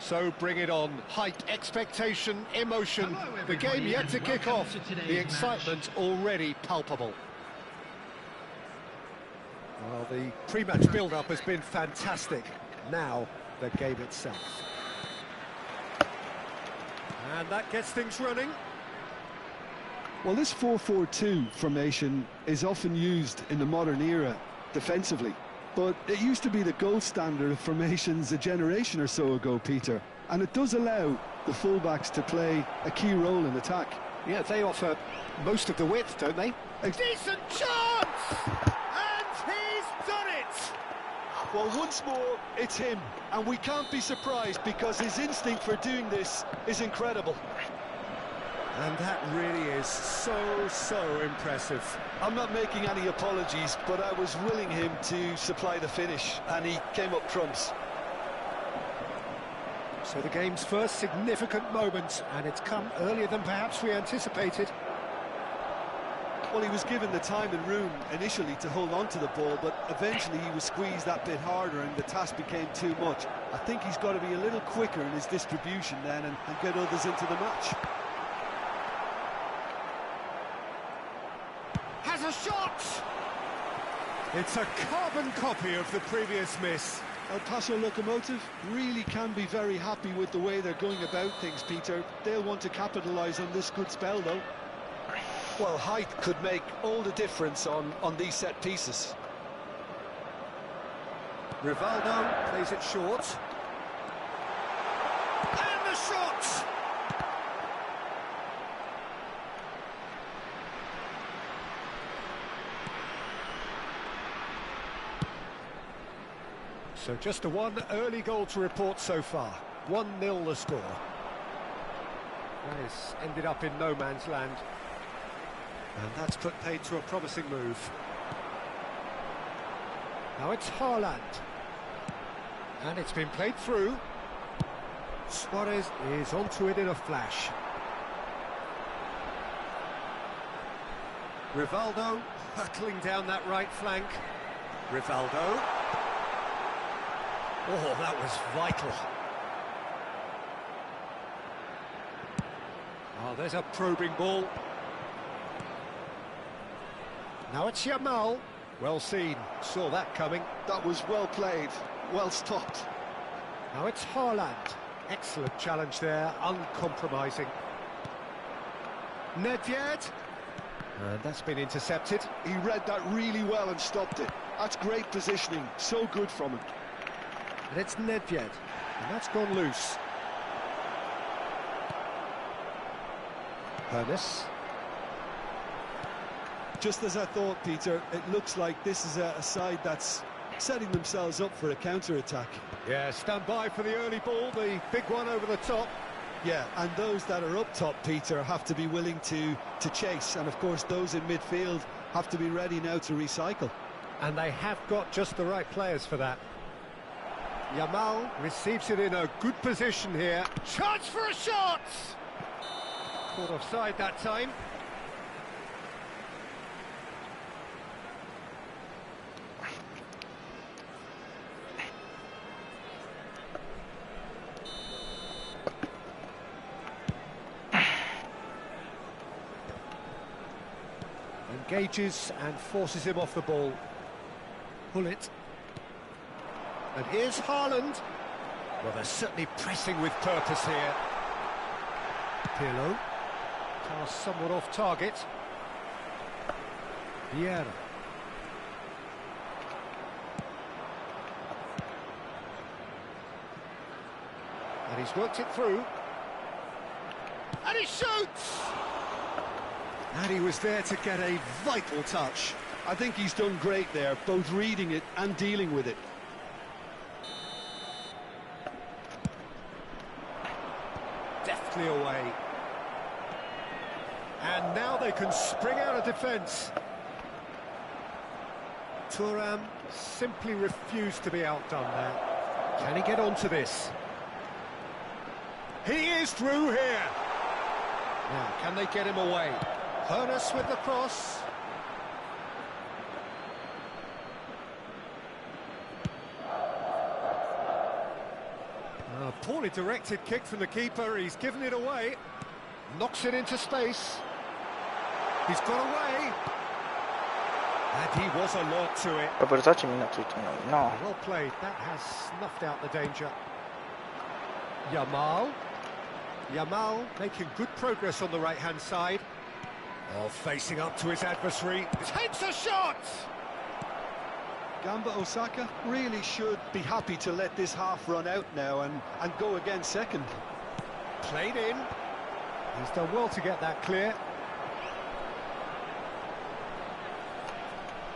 So bring it on. Hype, expectation, emotion. The game yet to kick off. The excitement already palpable. Well, the pre-match build-up has been fantastic. Now, the game itself. And that gets things running. Well, this 4-4-2 formation is often used in the modern era defensively, but it used to be the gold standard of formations a generation or so ago, Peter, and it does allow the fullbacks to play a key role in attack. Yeah, they offer most of the width, don't they? A decent chance! And he's done it! Well, once more, it's him, and we can't be surprised because his instinct for doing this is incredible. And that really is so impressive. I'm not making any apologies, but I was willing him to supply the finish, and he came up trumps. So the game's first significant moment, and it's come earlier than perhaps we anticipated. Well, he was given the time and room initially to hold on to the ball, but eventually he was squeezed that bit harder and the task became too much. I think he's got to be a little quicker in his distribution then and get others into the match. Has a shot! It's a carbon copy of the previous miss. El Paso Locomotive really can be very happy with the way they're going about things, Peter. They'll want to capitalise on this good spell, though. Well, height could make all the difference on these set pieces. Rivaldo plays it short. And the shot! So just a one early goal to report so far. 1-0 the score. That has ended up in no man's land. And that's put paid to a promising move. Now it's Haaland. And it's been played through. Suarez is onto it in a flash. Rivaldo hurtling down that right flank. Rivaldo. Oh, that was vital. Oh, there's a probing ball. Now it's Yamal. Well seen. Saw that coming. That was well played, well stopped. Now it's Haaland. Excellent challenge there, uncompromising. Nedved. And that's been intercepted. He read that really well and stopped it. That's great positioning, so good from him. And it's Nedved. And that's gone loose. Ernest. Just as I thought, Peter, it looks like this is a side that's setting themselves up for a counter-attack. Yeah, stand by for the early ball, the big one over the top. Yeah, and those that are up top, Peter, have to be willing to chase. And, of course, those in midfield have to be ready now to recycle. And they have got just the right players for that. Yamal receives it in a good position here. Chance for a shot! Caught offside that time. Engages and forces him off the ball. Pull it. And here's Haaland. Well, they're certainly pressing with purpose here. Pirlo. Pass somewhat off target. Vieira. And he's worked it through. And he shoots! And he was there to get a vital touch. I think he's done great there, both reading it and dealing with it. Deftly away. And now they can spring out of defence. Thuram simply refused to be outdone there. Can he get onto this? He is through here. Now, can they get him away? Ernest with the cross. Poorly directed kick from the keeper, he's given it away. Knocks it into space. He's got away. And he was alert to it. ダブルタッチみんなついてるのにな。 Well played, that has snuffed out the danger. Yamal. Yamal making good progress on the right-hand side. Oh, facing up to his adversary. Takes a shot! Gamba Osaka really should be happy to let this half run out now and go again second. Played in. He's done well to get that clear.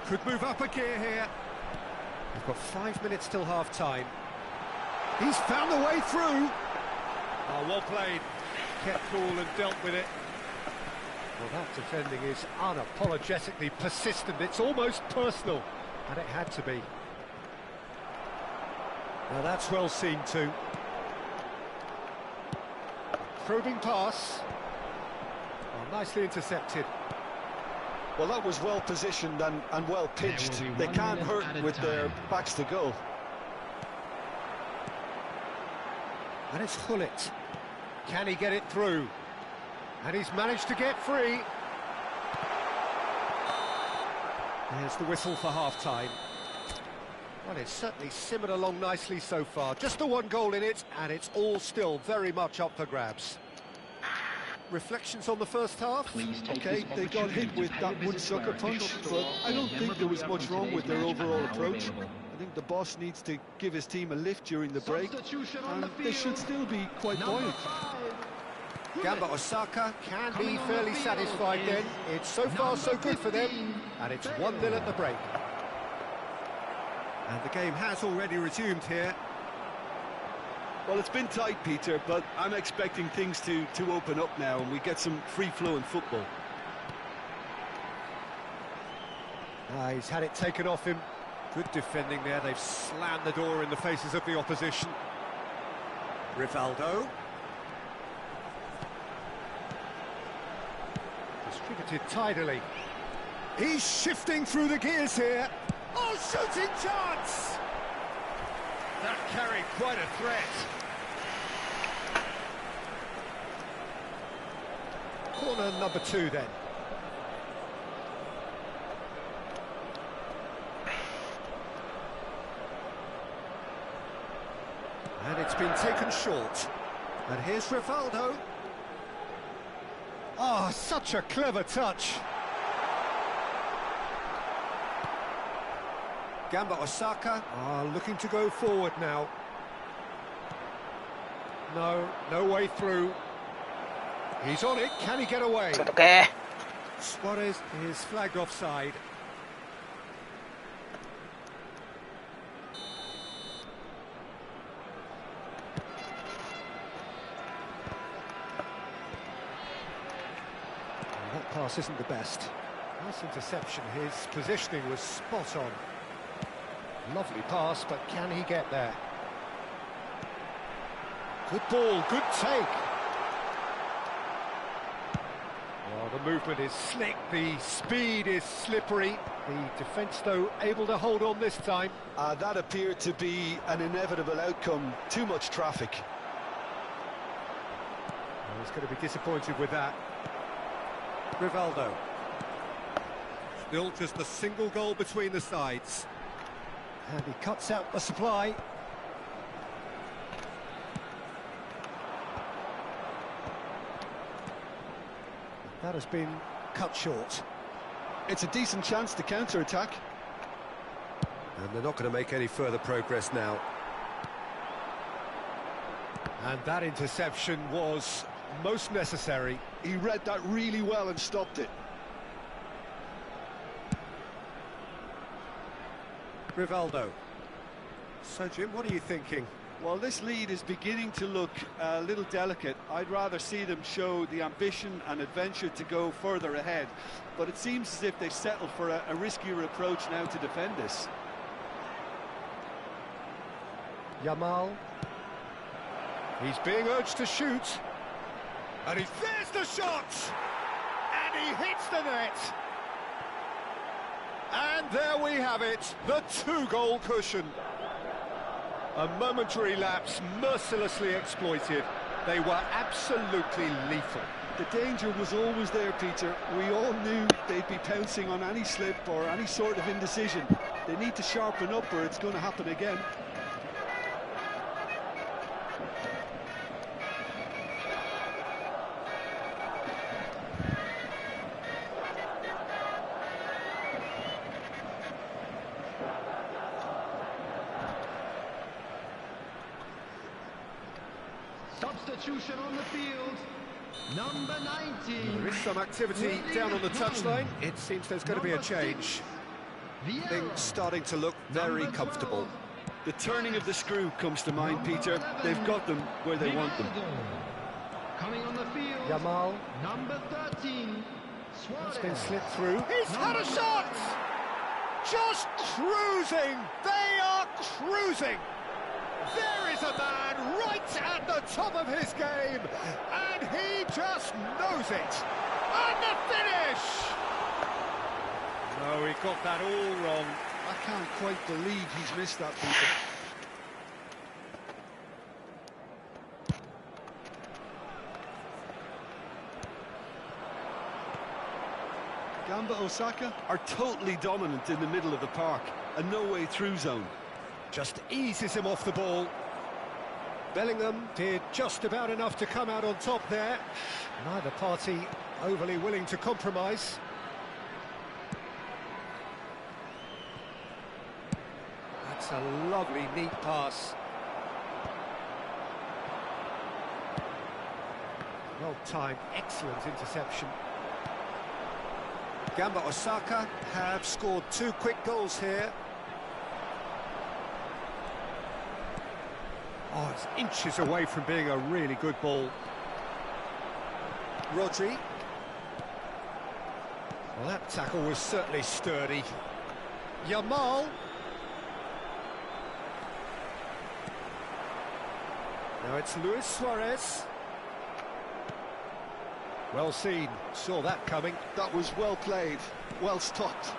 Could move up a gear here. We've got 5 minutes till half-time. He's found the way through. Oh, well played. Kept cool and dealt with it. Well, that defending is unapologetically persistent. It's almost personal. And it had to be. Now that's well seen too. Probing pass. Oh, nicely intercepted. Well, that was well positioned and well pitched. They can't hurt with their backs to goal. And it's Hullet. Can he get it through? And he's managed to get free. There's the whistle for half-time. Well, it's certainly simmered along nicely so far. Just the one goal in it, and it's all still very much up for grabs. Reflections on the first half? Okay, they got hit with that one sucker punch, but I don't think there was much wrong with their overall approach. I think the boss needs to give his team a lift during the break, and they should still be quite buoyant. Gamba Osaka can be fairly satisfied then. It's so far so good for them, and it's 1-0 at the break. And the game has already resumed here. Well, it's been tight, Peter, but I'm expecting things to open up now and we get some free-flowing football. He's had it taken off him. Good defending there. They've slammed the door in the faces of the opposition. Rivaldo. Distributed tidily. He's shifting through the gears here. Oh, shooting chance! That carried quite a threat. Corner number 2 then. And it's been taken short. And here's Rivaldo. Oh, such a clever touch. Gamba Osaka looking to go forward now. No way through. He's on it, can he get away? Okay. Suarez is flagged offside. That pass isn't the best. Nice interception, his positioning was spot on. Lovely pass, but can he get there? Good ball, good take. Oh, the movement is slick, the speed is slippery. The defence, though, able to hold on this time. That appeared to be an inevitable outcome. Too much traffic. Well, he's going to be disappointed with that. Rivaldo. Still just a single goal between the sides. And he cuts out the supply. That has been cut short. It's a decent chance to counter-attack. And they're not going to make any further progress now. And that interception was most necessary. He read that really well and stopped it. Rivaldo. So, Jim, what are you thinking? Well, this lead is beginning to look a little delicate. I'd rather see them show the ambition and adventure to go further ahead. But it seems as if they settle for a riskier approach now to defend this. Yamal. He's being urged to shoot. And there's the shot! And he hits the net! And there we have it, the 2-goal cushion. A momentary lapse mercilessly exploited. They were absolutely lethal. The danger was always there, Peter. We all knew they'd be pouncing on any slip or any sort of indecision. They need to sharpen up or it's going to happen again. Substitution on the field. Number 19. There is some activity down on the touchline. It seems there's going to be a change. Things starting to look very comfortable. The turning of the screw comes to mind, Peter. They've got them where they want them. Coming on the field. Yamal. Number 13. It's been slipped through. He's had a shot! Just cruising! They are cruising! There is a man right at the top of his game, and he just knows it. And the finish! No, he got that all wrong. I can't quite believe he's missed that, Peter. Gamba Osaka are totally dominant in the middle of the park, a no-way through zone. Just eases him off the ball. Bellingham did just about enough to come out on top there. Neither party overly willing to compromise. That's a lovely, neat pass. Well timed, excellent interception. Gamba Osaka have scored 2 quick goals here. Oh, it's inches away from being a really good ball. Rodri. Well, that tackle was certainly sturdy. Yamal. Now it's Luis Suarez. Well seen, saw that coming. That was well played, well stopped.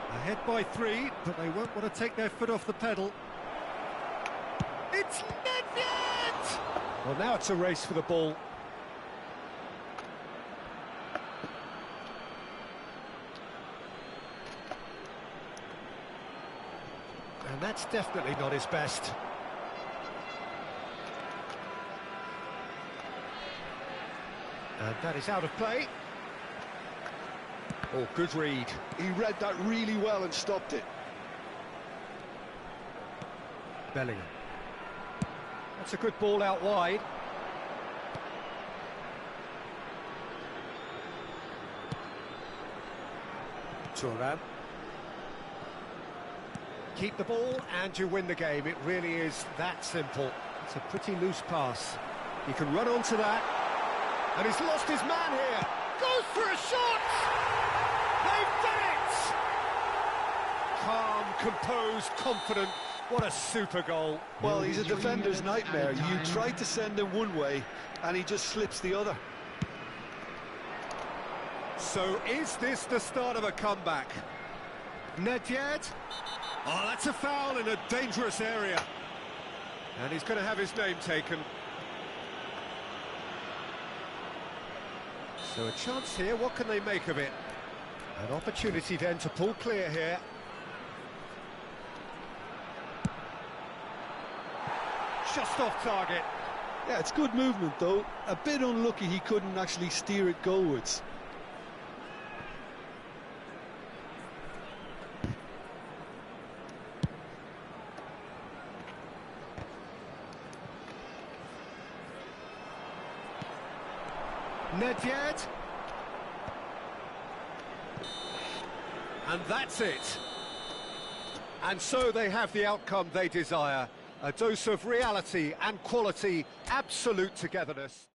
Ahead by 3, but they won't want to take their foot off the pedal. It's Nedved! Well, now it's a race for the ball. And that's definitely not his best. And that is out of play. Oh, good read. He read that really well and stopped it. Bellingham. That's a good ball out wide. Thuram. Keep the ball and you win the game. It really is that simple. It's a pretty loose pass. He can run onto that. And he's lost his man here. Goes for a shot! They've done it! Calm, composed, confident. What a super goal. Well, he's a defender's nightmare. You try to send him one way, and he just slips the other. So is this the start of a comeback? Nedved? Oh, that's a foul in a dangerous area. And he's going to have his name taken. So a chance here, what can they make of it? An opportunity then to pull clear here. Just off target. Yeah, it's good movement, though. A bit unlucky he couldn't actually steer it goalwards. Nedved. And that's it. And so they have the outcome they desire. A dose of reality and quality, absolute togetherness.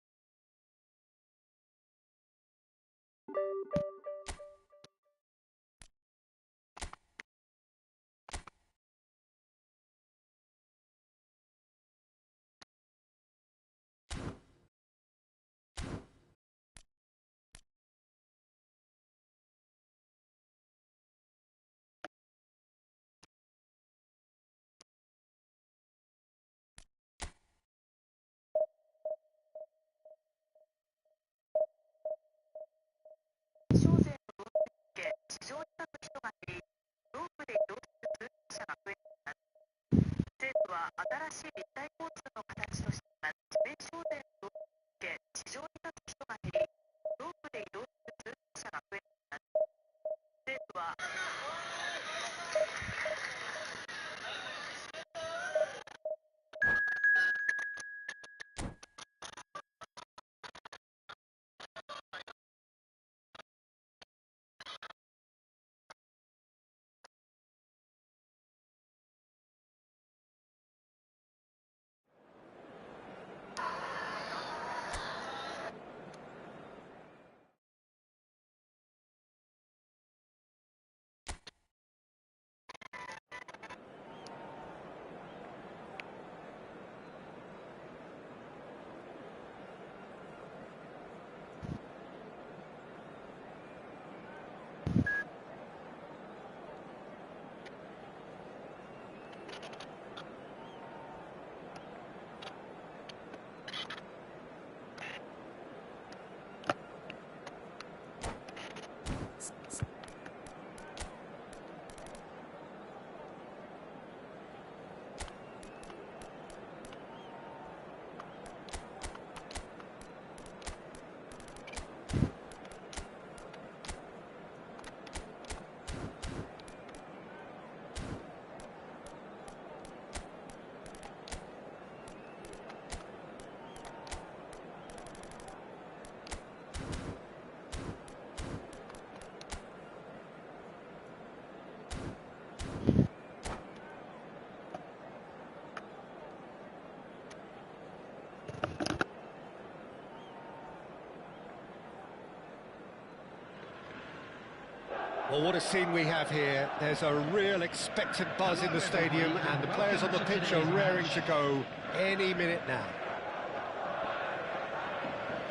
Well, what a scene we have here. There's a real expectant buzz in the stadium, and the players on the pitch are raring to go any minute now.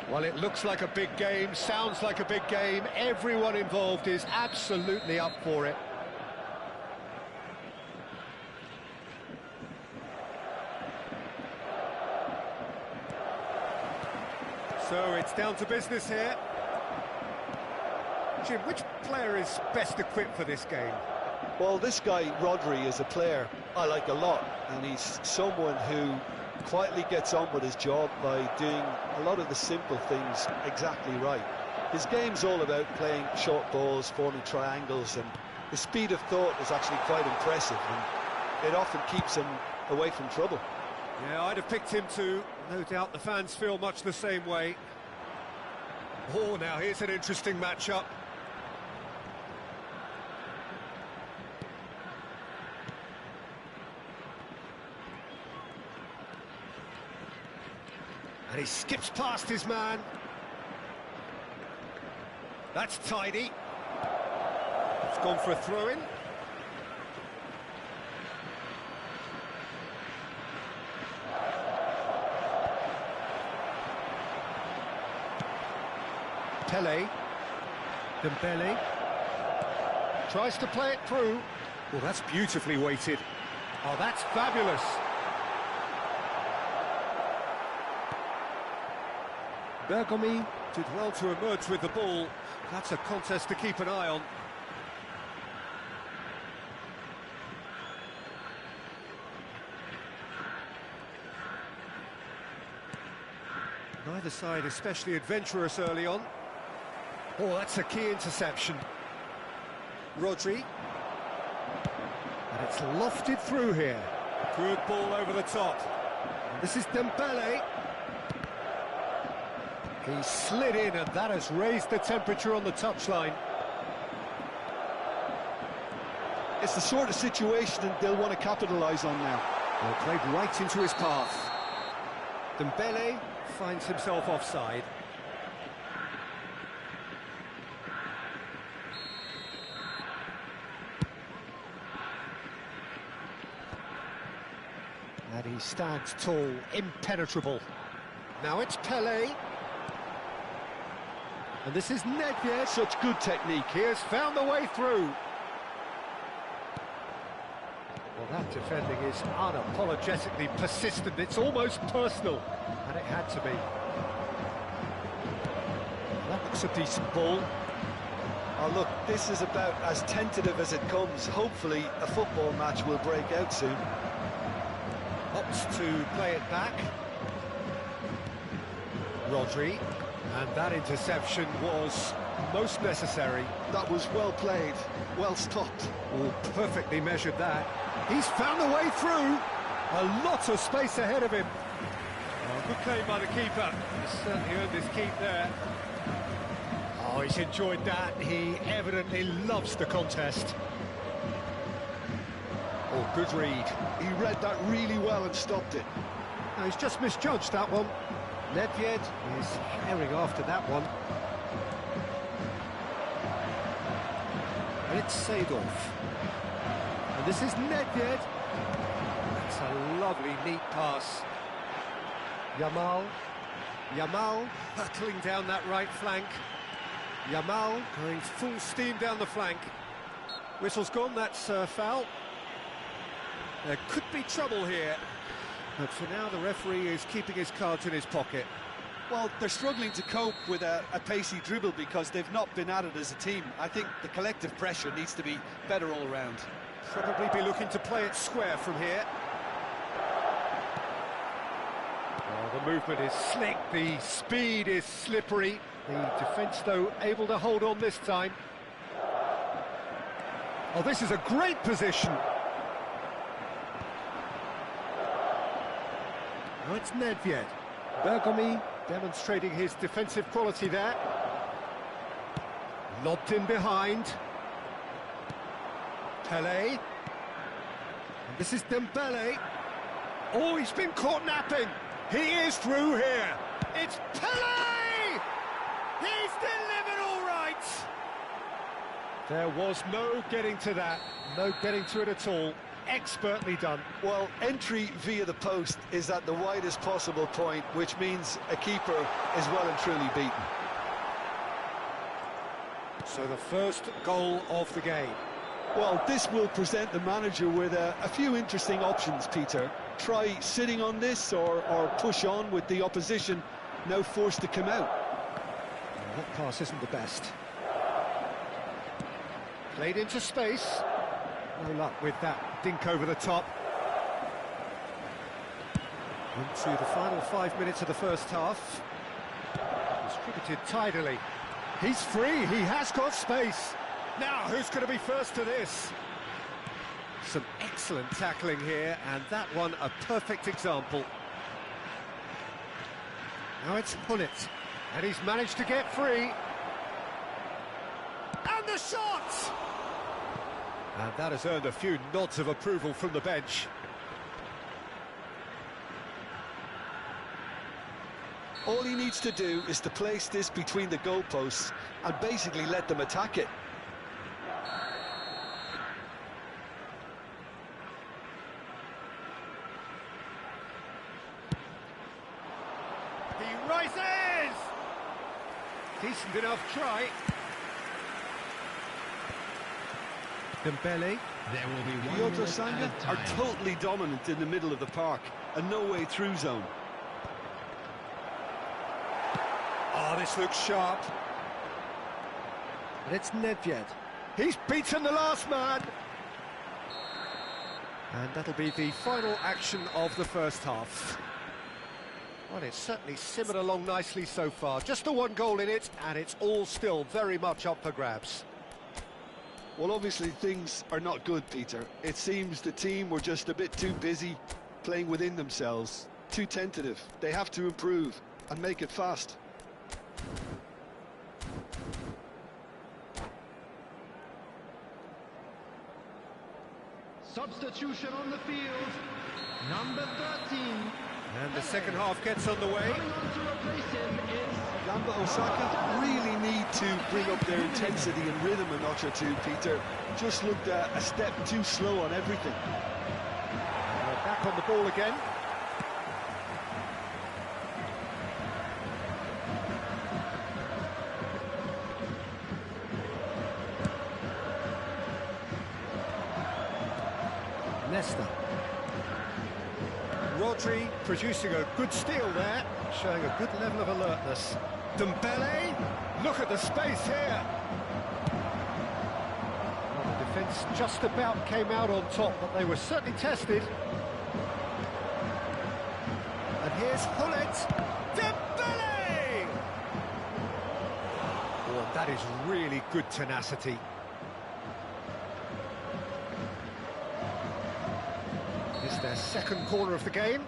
Well, it looks like a big game, sounds like a big game. Everyone involved is absolutely up for it. So it's down to business here. Jim, which player is best equipped for this game? Well, this guy, Rodri, is a player I like a lot, and he's someone who quietly gets on with his job by doing a lot of the simple things exactly right. His game's all about playing short balls, forming triangles, and his speed of thought is actually quite impressive, and it often keeps him away from trouble. Yeah, I'd have picked him too. No doubt the fans feel much the same way. Oh, now here's an interesting matchup. And he skips past his man. That's tidy. It's gone for a throw-in. Pele. Dembele. Tries to play it through. Well, that's beautifully weighted. Oh, that's fabulous. Bergomi did well to emerge with the ball. That's a contest to keep an eye on. Neither side especially adventurous early on. Oh, that's a key interception. Rodri. And it's lofted through here. Good ball over the top. And this is Dembele. He slid in, and that has raised the temperature on the touchline. It's the sort of situation they'll want to capitalise on now. Well, played right into his path. Dembele finds himself offside. And he stands tall, impenetrable. Now it's Pele. And this is Nedved. Such good technique. He has found the way through. Well, that defending is unapologetically persistent. It's almost personal. And it had to be. That looks a decent ball. Oh, look, this is about as tentative as it comes. Hopefully, a football match will break out soon. Opts to play it back. Rodri. And that interception was most necessary. That was well played, well stopped. Oh, perfectly measured that. He's found the way through. A lot of space ahead of him. Oh, good claim by the keeper. He's certainly earned his keep there. Oh, he's enjoyed that. He evidently loves the contest. Oh, good read. He read that really well and stopped it. No, he's just misjudged that one. Nedved is herring after that one. And it's Seedorf. And this is Nedved. It's a lovely, neat pass. Yamal. Yamal hurtling down that right flank. Yamal going full steam down the flank. Whistle's gone, that's foul. There could be trouble here. But for now, the referee is keeping his cards in his pocket. Well, they're struggling to cope with a pacey dribble because they've not been at it as a team. I think the collective pressure needs to be better all round. Probably be looking to play it square from here. Oh, the movement is slick, the speed is slippery. The defence, though, able to hold on this time. Oh, this is a great position. Now it's Nedved. Bergomi demonstrating his defensive quality there. Lobbed in behind. Pele. And this is Dembele. Oh, he's been caught napping. He is through here. It's Pele! He's delivered all right. There was no getting to that, no getting to it at all. Expertly done. Well, entry via the post is at the widest possible point, which means a keeper is well and truly beaten. So the first goal of the game. Well, this will present the manager with a few interesting options, Peter. Try sitting on this or push on with the opposition now forced to come out. That pass isn't the best. Played into space. No luck with that dink over the top. Into the final 5 minutes of the first half. Distributed tidily. He's free, he has got space. Now, who's going to be first to this? Some excellent tackling here, and that one a perfect example. Now it's Hullet, and he's managed to get free. And the shot! And that has earned a few nods of approval from the bench. All he needs to do is to place this between the goalposts and basically let them attack it. He rises! Decent enough try. Dembele. There will be one Piotr minute Sanga at a are time. totally dominant in the middle of the park, a no-way through zone. Oh, this looks sharp. And it's Nedved. He's beaten the last man. And that'll be the final action of the first half. Well, it's certainly simmered along nicely so far. Just the one goal in it, and it's all still very much up for grabs. Well, obviously things are not good, Peter. It seems the team were just a bit too busy playing within themselves, too tentative. They have to improve and make it fast. Substitution on the field. Number 13. And the second half gets underway. Coming on to replace him is Gamba Osaka really need to bring up their intensity and rhythm a notch or two, Peter. Just looked a step too slow on everything. We're back on the ball again. Nesta. Rodri producing a good steal there, showing a good level of alertness. Dembele, look at the space here. Well, the defence just about came out on top, but they were certainly tested. And here's Hullet. Dembele! Oh, that is really good tenacity. It's their second corner of the game.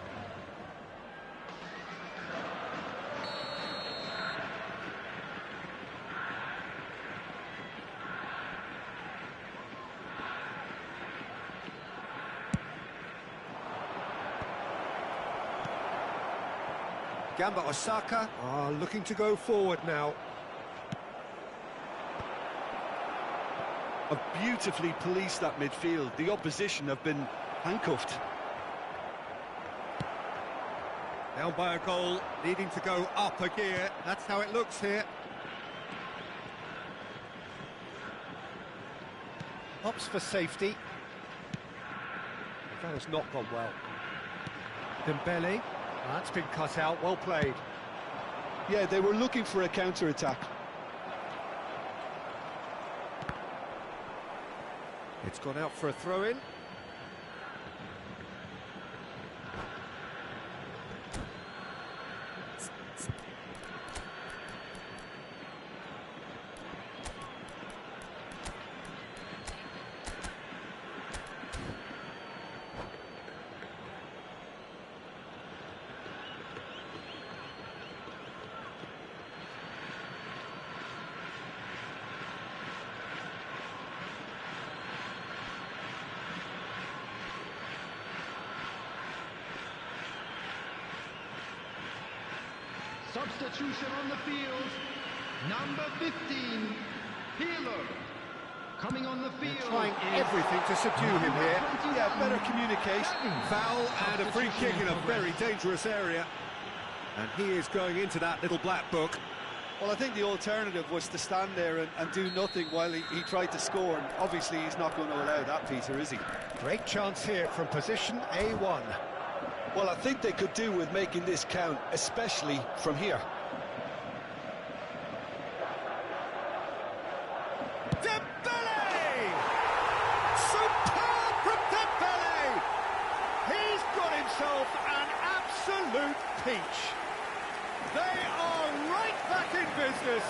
Gamba Osaka are looking to go forward now. Have beautifully policed that midfield. The opposition have been handcuffed. Down by a goal, needing to go up a gear. That's how it looks here. Opts for safety. That has not gone well. Dembele. That's been cut out, well played. Yeah, they were looking for a counter-attack. It's gone out for a throw-in. substitution on the field. Number 15, Healer. Coming on the field. They're trying is everything to subdue him here. 21. Yeah, better communication. Foul and a free kick in a very dangerous area. And he is going into that little black book. Well, I think the alternative was to stand there and do nothing while he tried to score. And obviously, he's not going to allow that, Peter, is he? Great chance here from position A1. Well, I think they could do with making this count, especially from here. Dembele! Superb from Dembele! He's got himself an absolute peach. They are right back in business.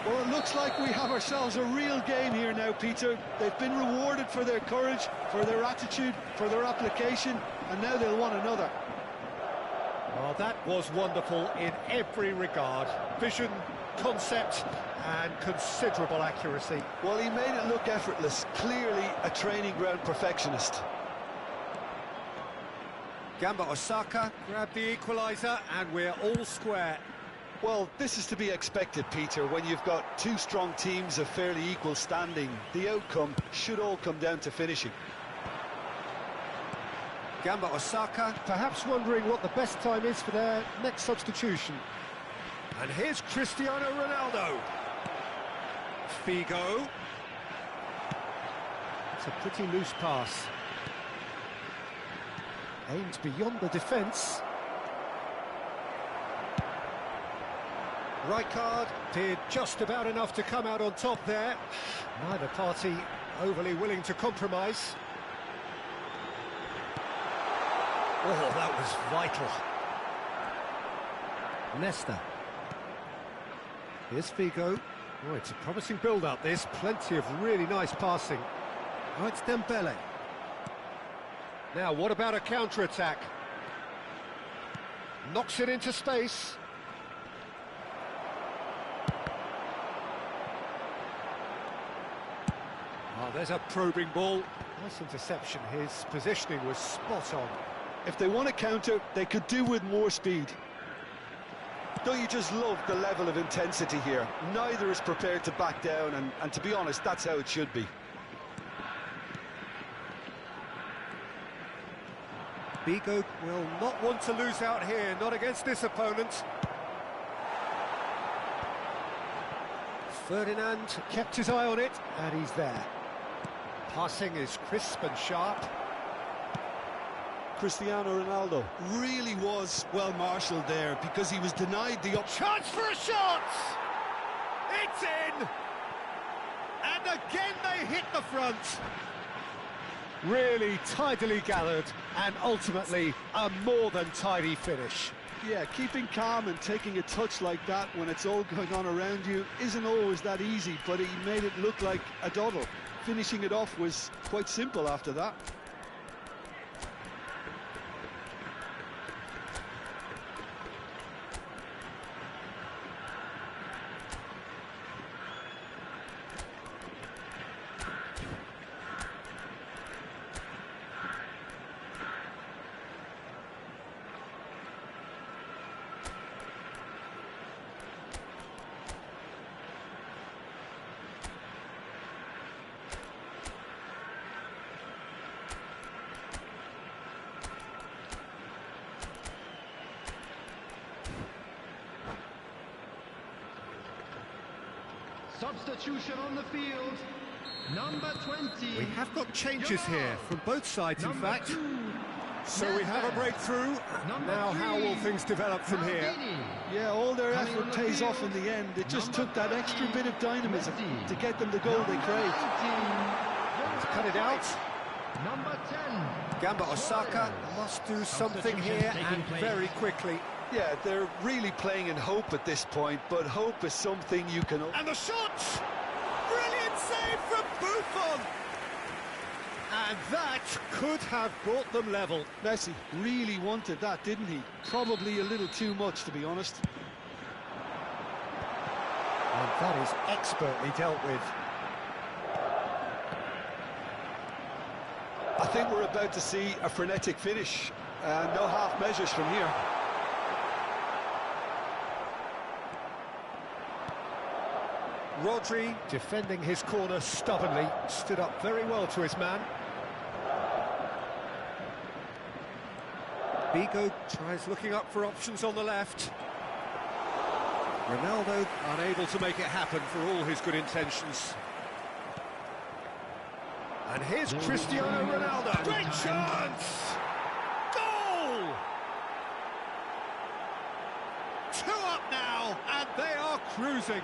Well, it looks like we have ourselves a real game here now, Peter. They've been rewarded for their courage, for their attitude, for their application, and now they'll want another. Well, that was wonderful in every regard. Vision, concept, and considerable accuracy. Well, he made it look effortless. Clearly a training ground perfectionist. Gamba Osaka grabbed the equaliser, and we're all square. Well, this is to be expected, Peter, when you've got two strong teams of fairly equal standing. The outcome should all come down to finishing. Gamba Osaka perhaps wondering what the best time is for their next substitution. And here's Cristiano Ronaldo. Figo. It's a pretty loose pass. Aimed beyond the defence. Rijkaard did just about enough to come out on top there. Neither party overly willing to compromise. Oh, that was vital. Nesta. Here's Figo. Oh, it's a promising build-up, this. Plenty of really nice passing. Oh, it's Dembele. Now, what about a counter-attack? Knocks it into space. Oh, there's a probing ball. Nice interception. His positioning was spot on. If they want to counter, they could do with more speed. Don't you just love the level of intensity here? Neither is prepared to back down, and to be honest, that's how it should be. Figo will not want to lose out here, not against this opponent. Ferdinand kept his eye on it, and he's there. Passing is crisp and sharp. Cristiano Ronaldo really was well marshalled there because he was denied the Chance for a shot! It's in! And again they hit the front. Really tidily gathered, and ultimately a more than tidy finish. Yeah, keeping calm and taking a touch like that when it's all going on around you isn't always that easy, but he made it look like a doddle. Finishing it off was quite simple after that. Substitution on the field. Number 20. We have got changes here from both sides, in Number fact. 2. So we have a breakthrough. Number Now, how 3. will things develop from here? Maldini. Yeah, all their Coming on effort the pays off in field, the end. It just number took that extra 13, bit of dynamism Messi. to get them the goal they craved. 19, To cut it out. Number 10. Gamba Osaka must do something here, and very quickly. Yeah, they're really playing in hope at this point, but hope is something you can... And the shot! Brilliant save from Buffon! And that could have brought them level. Messi really wanted that, didn't he? Probably a little too much, to be honest. And that is expertly dealt with. I think we're about to see a frenetic finish. No half measures from here. Rodri, defending his corner stubbornly, stood up very well to his man. Vigo tries looking up for options on the left. Ronaldo unable to make it happen for all his good intentions. And here's Cristiano Ronaldo. Great chance! Goal! 2 up now, and they are cruising.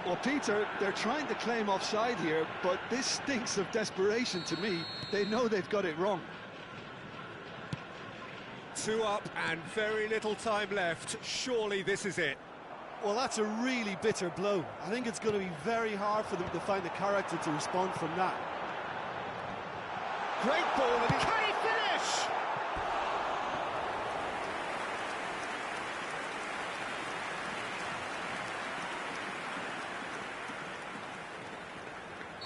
Well, Peter, they're trying to claim offside here, but this stinks of desperation to me. They know they've got it wrong. 2 up and very little time left. Surely this is it. Well, that's a really bitter blow. I think it's going to be very hard for them to find the character to respond from that. Great ball, and can he finish?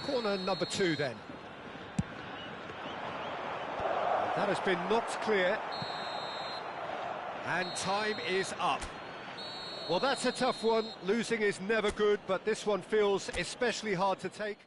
Corner number 2 then. That has been knocked clear. And time is up. Well, that's a tough one. Losing is never good, but this one feels especially hard to take.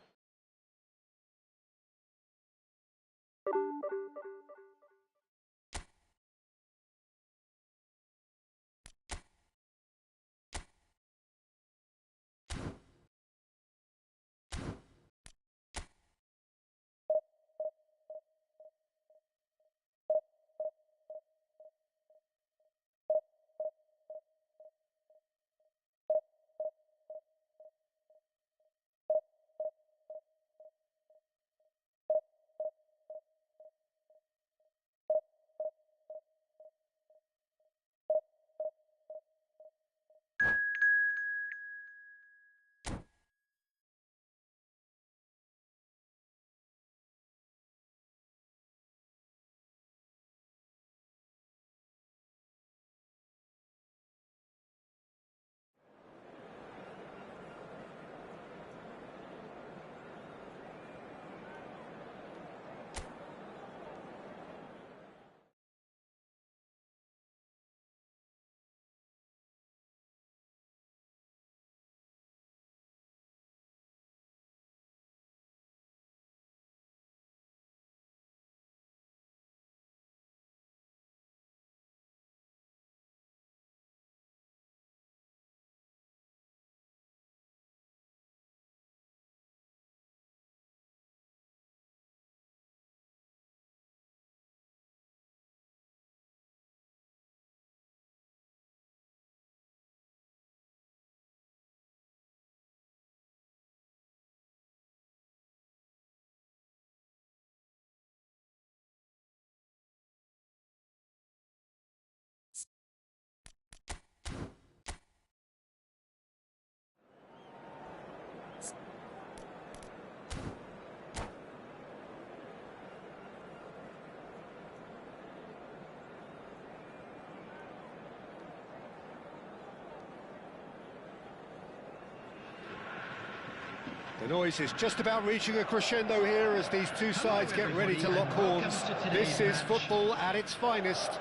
The noise is just about reaching a crescendo here as these two sides get ready to lock horns. This is football at its finest.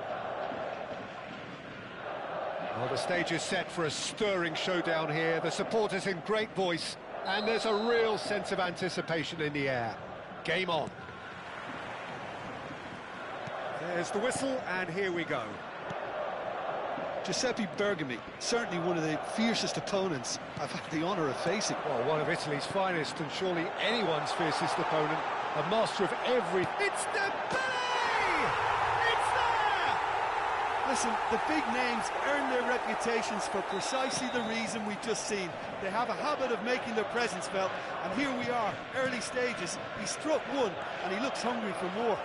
Well, the stage is set for a stirring showdown here. The supporters in great voice, and there's a real sense of anticipation in the air. Game on. There's the whistle, and here we go. Giuseppe Bergami, certainly one of the fiercest opponents I've had the honour of facing. Well, one of Italy's finest, and surely anyone's fiercest opponent. A master of every... It's Dembele! It's there! Listen, the big names earn their reputations for precisely the reason we've just seen. They have a habit of making their presence felt, and here we are, early stages. He struck one, and he looks hungry for more.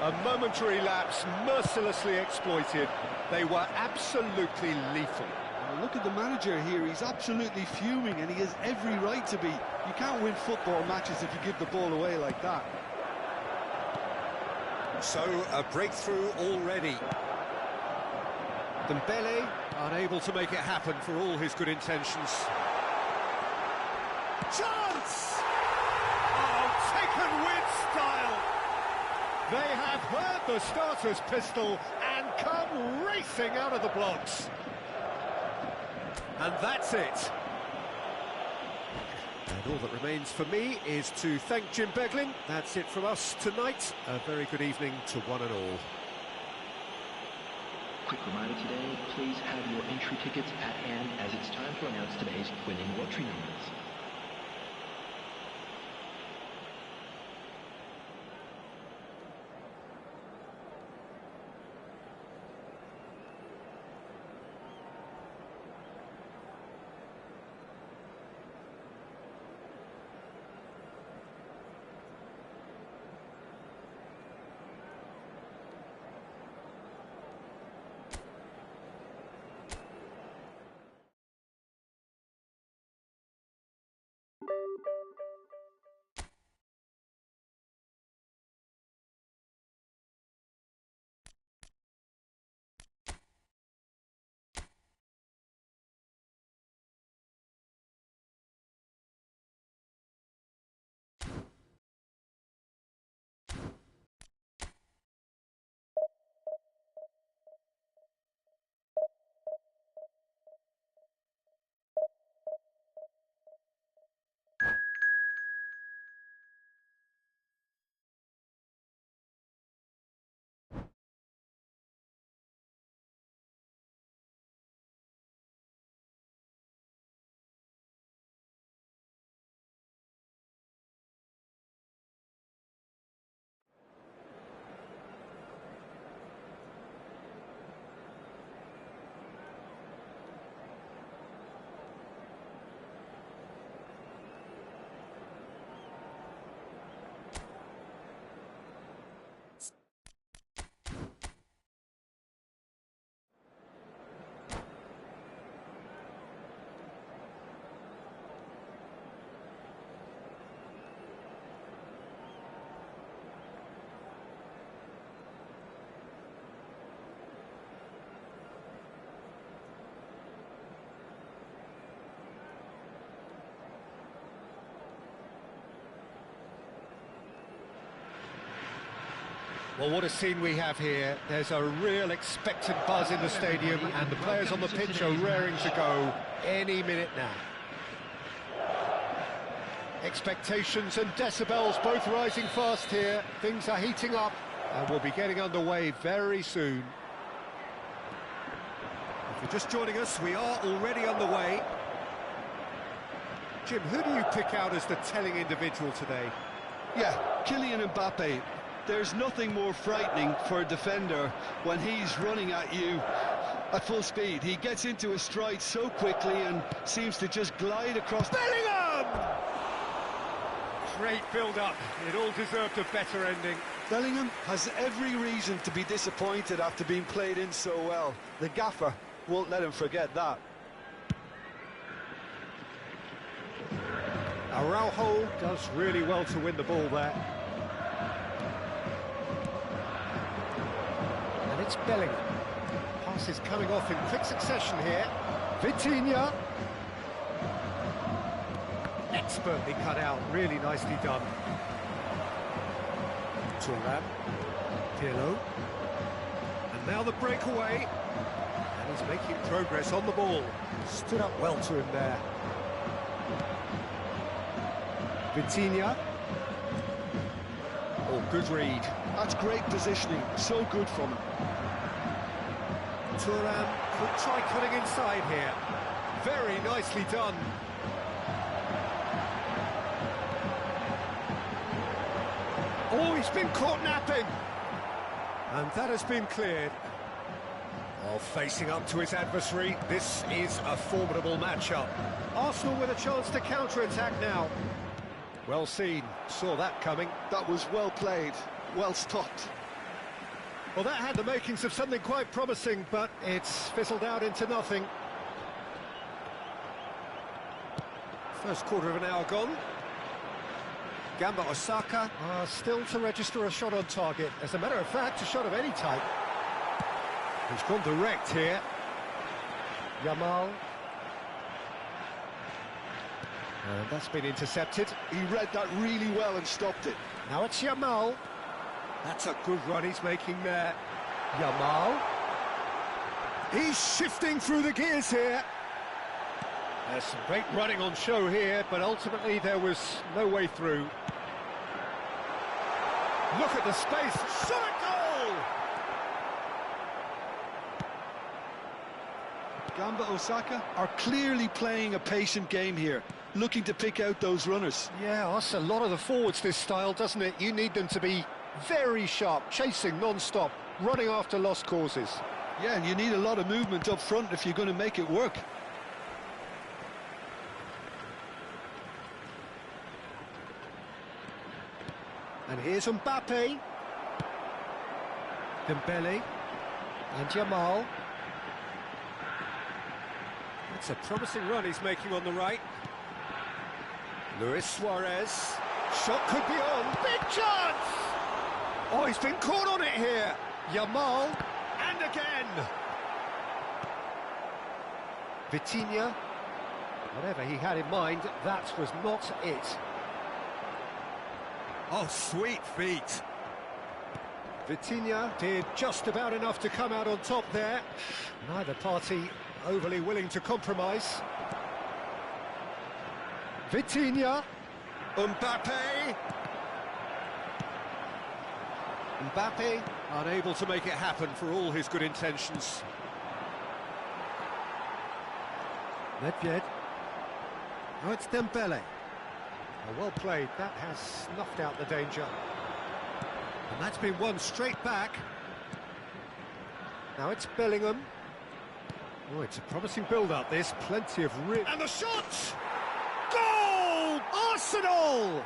A momentary lapse, mercilessly exploited. They were absolutely lethal. Well, look at the manager here, he's absolutely fuming, and he has every right to be. You can't win football matches if you give the ball away like that. So, a breakthrough already. Dembele, unable to make it happen for all his good intentions. Chance! Oh, taken with style! They have heard the starter's pistol and come racing out of the blocks. And that's it. And all that remains for me is to thank Jim Beglin. That's it from us tonight. A very good evening to one and all. Quick reminder today, please have your entry tickets at hand as it's time to announce today's winning lottery numbers. Well, what a scene we have here. There's a real expectant buzz in the stadium, and the players on the pitch are raring to go any minute now. Expectations and decibels both rising fast here. Things are heating up, and we'll be getting underway very soon. If you're just joining us, we are already underway. Jim, who do you pick out as the telling individual today? Yeah, Kylian Mbappe. There's nothing more frightening for a defender when he's running at you at full speed. He gets into his stride so quickly and seems to just glide across. Bellingham! Great build-up. It all deserved a better ending. Bellingham has every reason to be disappointed after being played in so well. The gaffer won't let him forget that. Araujo does really well to win the ball there. And it's Bellingham. Pass is coming off in quick succession here. Vitinha. Expertly cut out, really nicely done. Thuram. Pirlo. And now the breakaway. And he's making progress on the ball. Stood up well to him there. Vitinha. Oh, good read. That's great positioning, so good from him. Thuram could try cutting inside here. Very nicely done. Oh, he's been caught napping. And that has been cleared. While facing up to his adversary, this is a formidable matchup. Arsenal with a chance to counter-attack now. Well seen, saw that coming. That was well played, well stopped. Well, that had the makings of something quite promising, but it's fizzled out into nothing. First quarter of an hour gone. Gamba Osaka still to register a shot on target. As a matter of fact, a shot of any type. He's gone direct here. Yamal. And that's been intercepted. He read that really well and stopped it. Now it's Yamal. That's a good run he's making there. Yamal. He's shifting through the gears here. There's some great running on show here, but ultimately there was no way through. Look at the space, shot goal! Gamba Osaka are clearly playing a patient game here, looking to pick out those runners. Yeah, that's a lot of the forwards, this style, doesn't it? You need them to be very sharp, chasing non-stop, running after lost causes. Yeah, and you need a lot of movement up front if you're going to make it work. And here's Mbappe. Dembele. And Jamal. That's a promising run he's making on the right. Luis Suarez. Shot could be on. Big chance! Oh, he's been caught on it here. Jamal. And again. Vitinha. Whatever he had in mind, that was not it. Oh, sweet feet. Vitinha did just about enough to come out on top there. Neither party overly willing to compromise. Vitinha. Mbappe. Mbappe unable to make it happen for all his good intentions. Nedved. Now it's Dembele. Oh, well played, that has snuffed out the danger. And that's been won straight back. Now it's Bellingham. Oh, it's a promising build-up, this. Plenty of and the shot! Goal! Arsenal!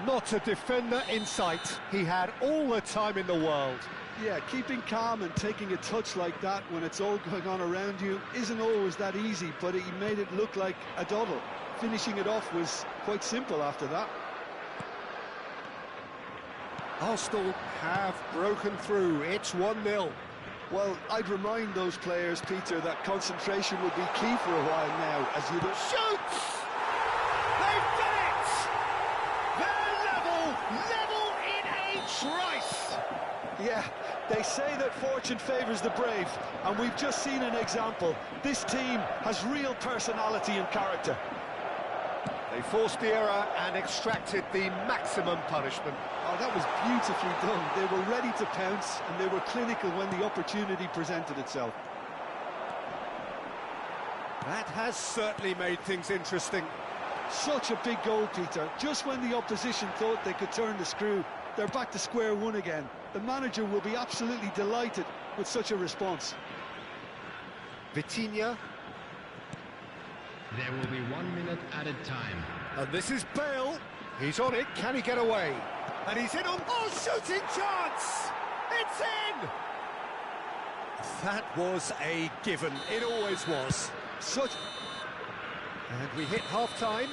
Not a defender in sight. He had all the time in the world. Yeah, keeping calm and taking a touch like that when it's all going on around you isn't always that easy, but he made it look like a doddle. Finishing it off was quite simple after that. Arsenal have broken through. It's 1-0. Well, I'd remind those players, Peter, that concentration would be key for a while now as you look. Shoots! They've done it! They're level in a trice! Yeah, they say that fortune favours the brave, and we've just seen an example. This team has real personality and character. They forced the error and extracted the maximum punishment. Oh, that was beautifully done. They were ready to pounce, and they were clinical when the opportunity presented itself. That has certainly made things interesting. Such a big goal, Peter. Just when the opposition thought they could turn the screw, they're back to square one again. The manager will be absolutely delighted with such a response. Vitinha. There will be 1 minute added time. And this is Bale. He's on it. Can he get away? And he's in on... Oh, shooting chance! It's in! That was a given. It always was. And we hit half-time.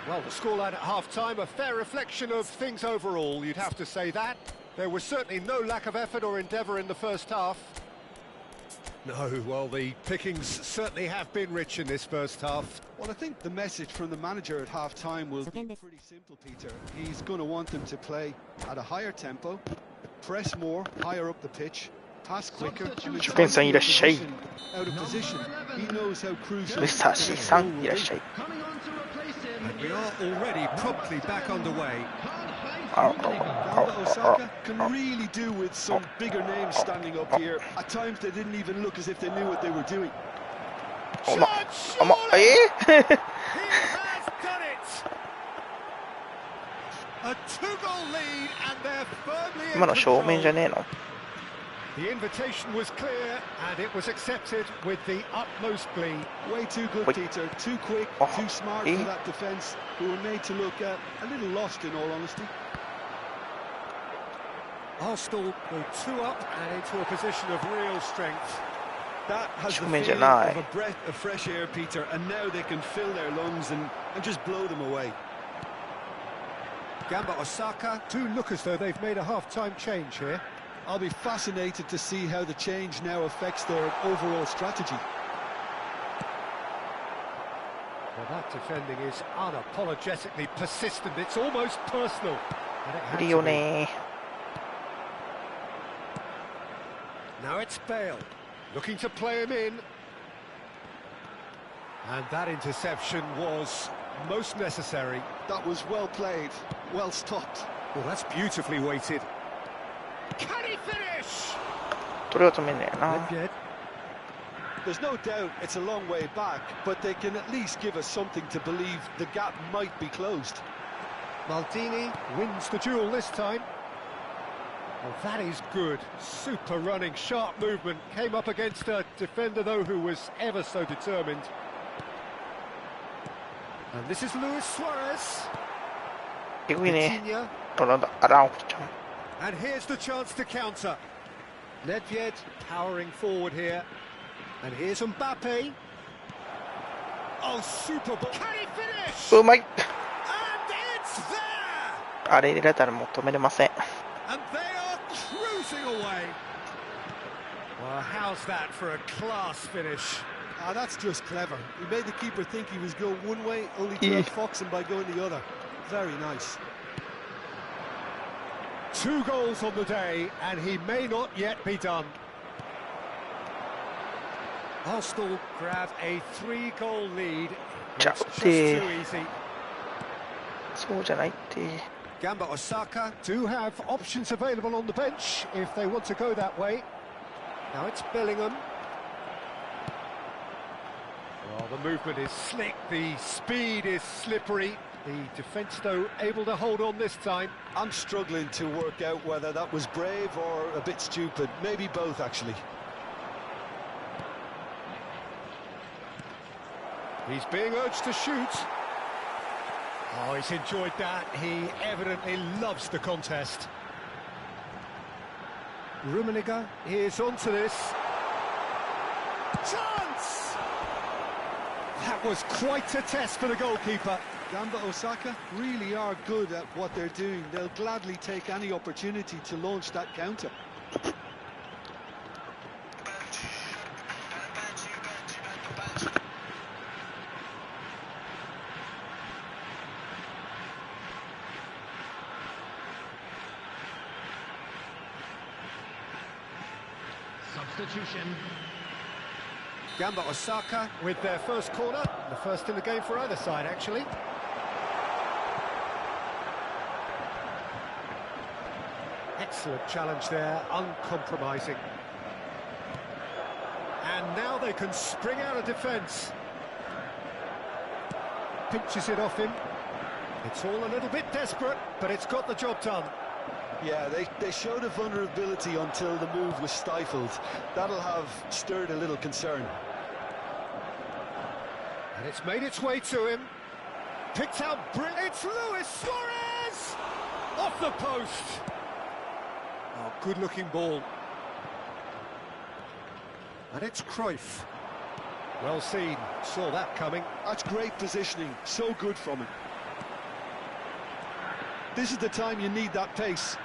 Well, the scoreline at half-time, a fair reflection of things overall, you'd have to say that. There was certainly no lack of effort or endeavour in the first half. No, well, the pickings certainly have been rich in this first half. Well, I think the message from the manager at half-time will be pretty simple, Peter. He's going to want them to play at a higher tempo, press more, higher up the pitch, pass quicker, and out of position. He knows how crucial Mr. Shisan, いらっしゃい。 And we are already promptly back underway. Gamba Osaka can really do with some bigger names standing up here. At times they didn't even look as if they knew what they were doing. He has done it! A two-goal lead and they're firmly in 今の正面じゃねえの The invitation was clear and it was accepted with the utmost glee. Way too good, Peter. Too quick, too smart for that defence, who were made to look a little lost, in all honesty. Arsenal go 2 up and into a position of real strength. That has the 正面じゃ feeling ない of a breath of fresh air, Peter, and now they can fill their lungs and just blow them away. Gamba Osaka do look as though they've made a half-time change here. I'll be fascinated to see how the change now affects their overall strategy. Well, that defending is unapologetically persistent. It's almost personal. And it had いる to よ be. ね Now it's Bale, looking to play him in. And that interception was most necessary. That was well played, well stopped. Well, that's beautifully weighted. Can he finish? どれを止めんねやな。 Yet. There's no doubt it's a long way back, but they can at least give us something to believe the gap might be closed. Maldini wins the duel this time. Well, that is good. Super running, sharp movement. Came up against a defender, though, who was ever so determined. And this is Luis Suarez. えぐいね。 Coutinho. ロナウド、あらんこちゃん。 And here's the chance to counter. Nedved powering forward here. And here's Mbappe. Oh, super ball. Can he finish? うまい。 And it's there! あれ入れられたらもう止めれません。 And they are cruising away. Well, how's that for a class finish? Ah, that's just clever. He made the keeper think he was going one way, only to outfox him by going the other. Very nice. 2 goals on the day, and he may not yet be done. Arsenal grab a 3-goal lead. It's just too easy. そうじゃないって。 Gamba Osaka do have options available on the bench if they want to go that way. Now it's Bellingham. Well, the movement is slick, the speed is slippery. The defence, though, able to hold on this time. I'm struggling to work out whether that was brave or a bit stupid. Maybe both, actually. He's being urged to shoot. Oh, he's enjoyed that. He evidently loves the contest. Rummenigge is onto this. Chance! That was quite a test for the goalkeeper. Gamba Osaka really are good at what they're doing. They'll gladly take any opportunity to launch that counter. Substitution. Gamba Osaka with their first corner, the first in the game for either side, actually. Excellent challenge there, uncompromising. And now they can spring out of defence. Pinches it off him. It's all a little bit desperate, but it's got the job done. Yeah, they showed a vulnerability until the move was stifled. That'll have stirred a little concern. And it's made its way to him. Picked out brilliant. It's Luis Suarez! Off the post. Oh, good-looking ball. And it's Cruyff. Well seen. Saw that coming. That's great positioning. So good from him. This is the time you need that pace.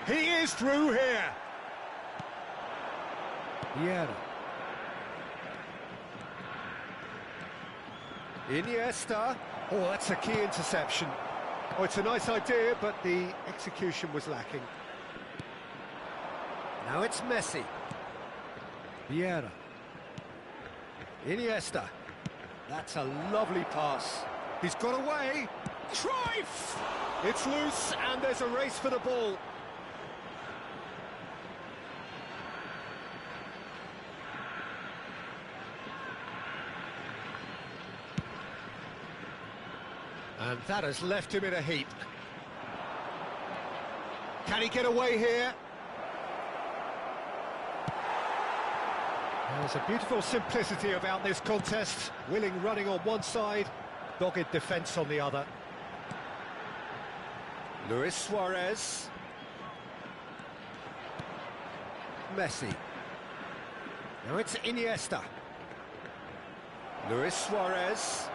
He is through here. Vieira. Iniesta. Oh, that's a key interception. Oh, it's a nice idea, but the execution was lacking. Now it's Messi. Vieira. Iniesta. That's a lovely pass. He's got away. Cruyff! It's loose, and there's a race for the ball. And that has left him in a heap. Can he get away here? There's a beautiful simplicity about this contest. Willing running on one side, dogged defence on the other. Luis Suarez. Messi. Now it's Iniesta. Luis Suarez.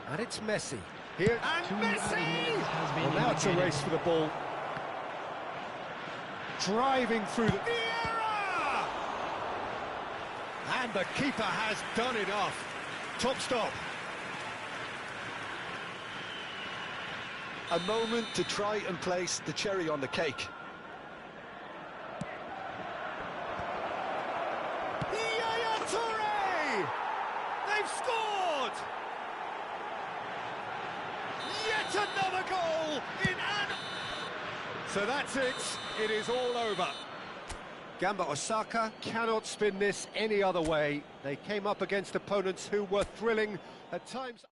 And it's Messi. Here, and Messi! Well, now it's a race for the ball. Driving through the... Vieira! And the keeper has done it off. Top stop. A moment to try and place the cherry on the cake. Yaya Toure! They've scored! Yet another goal in an... So that's it. It is all over. Gamba Osaka cannot spin this any other way. They came up against opponents who were thrilling at times.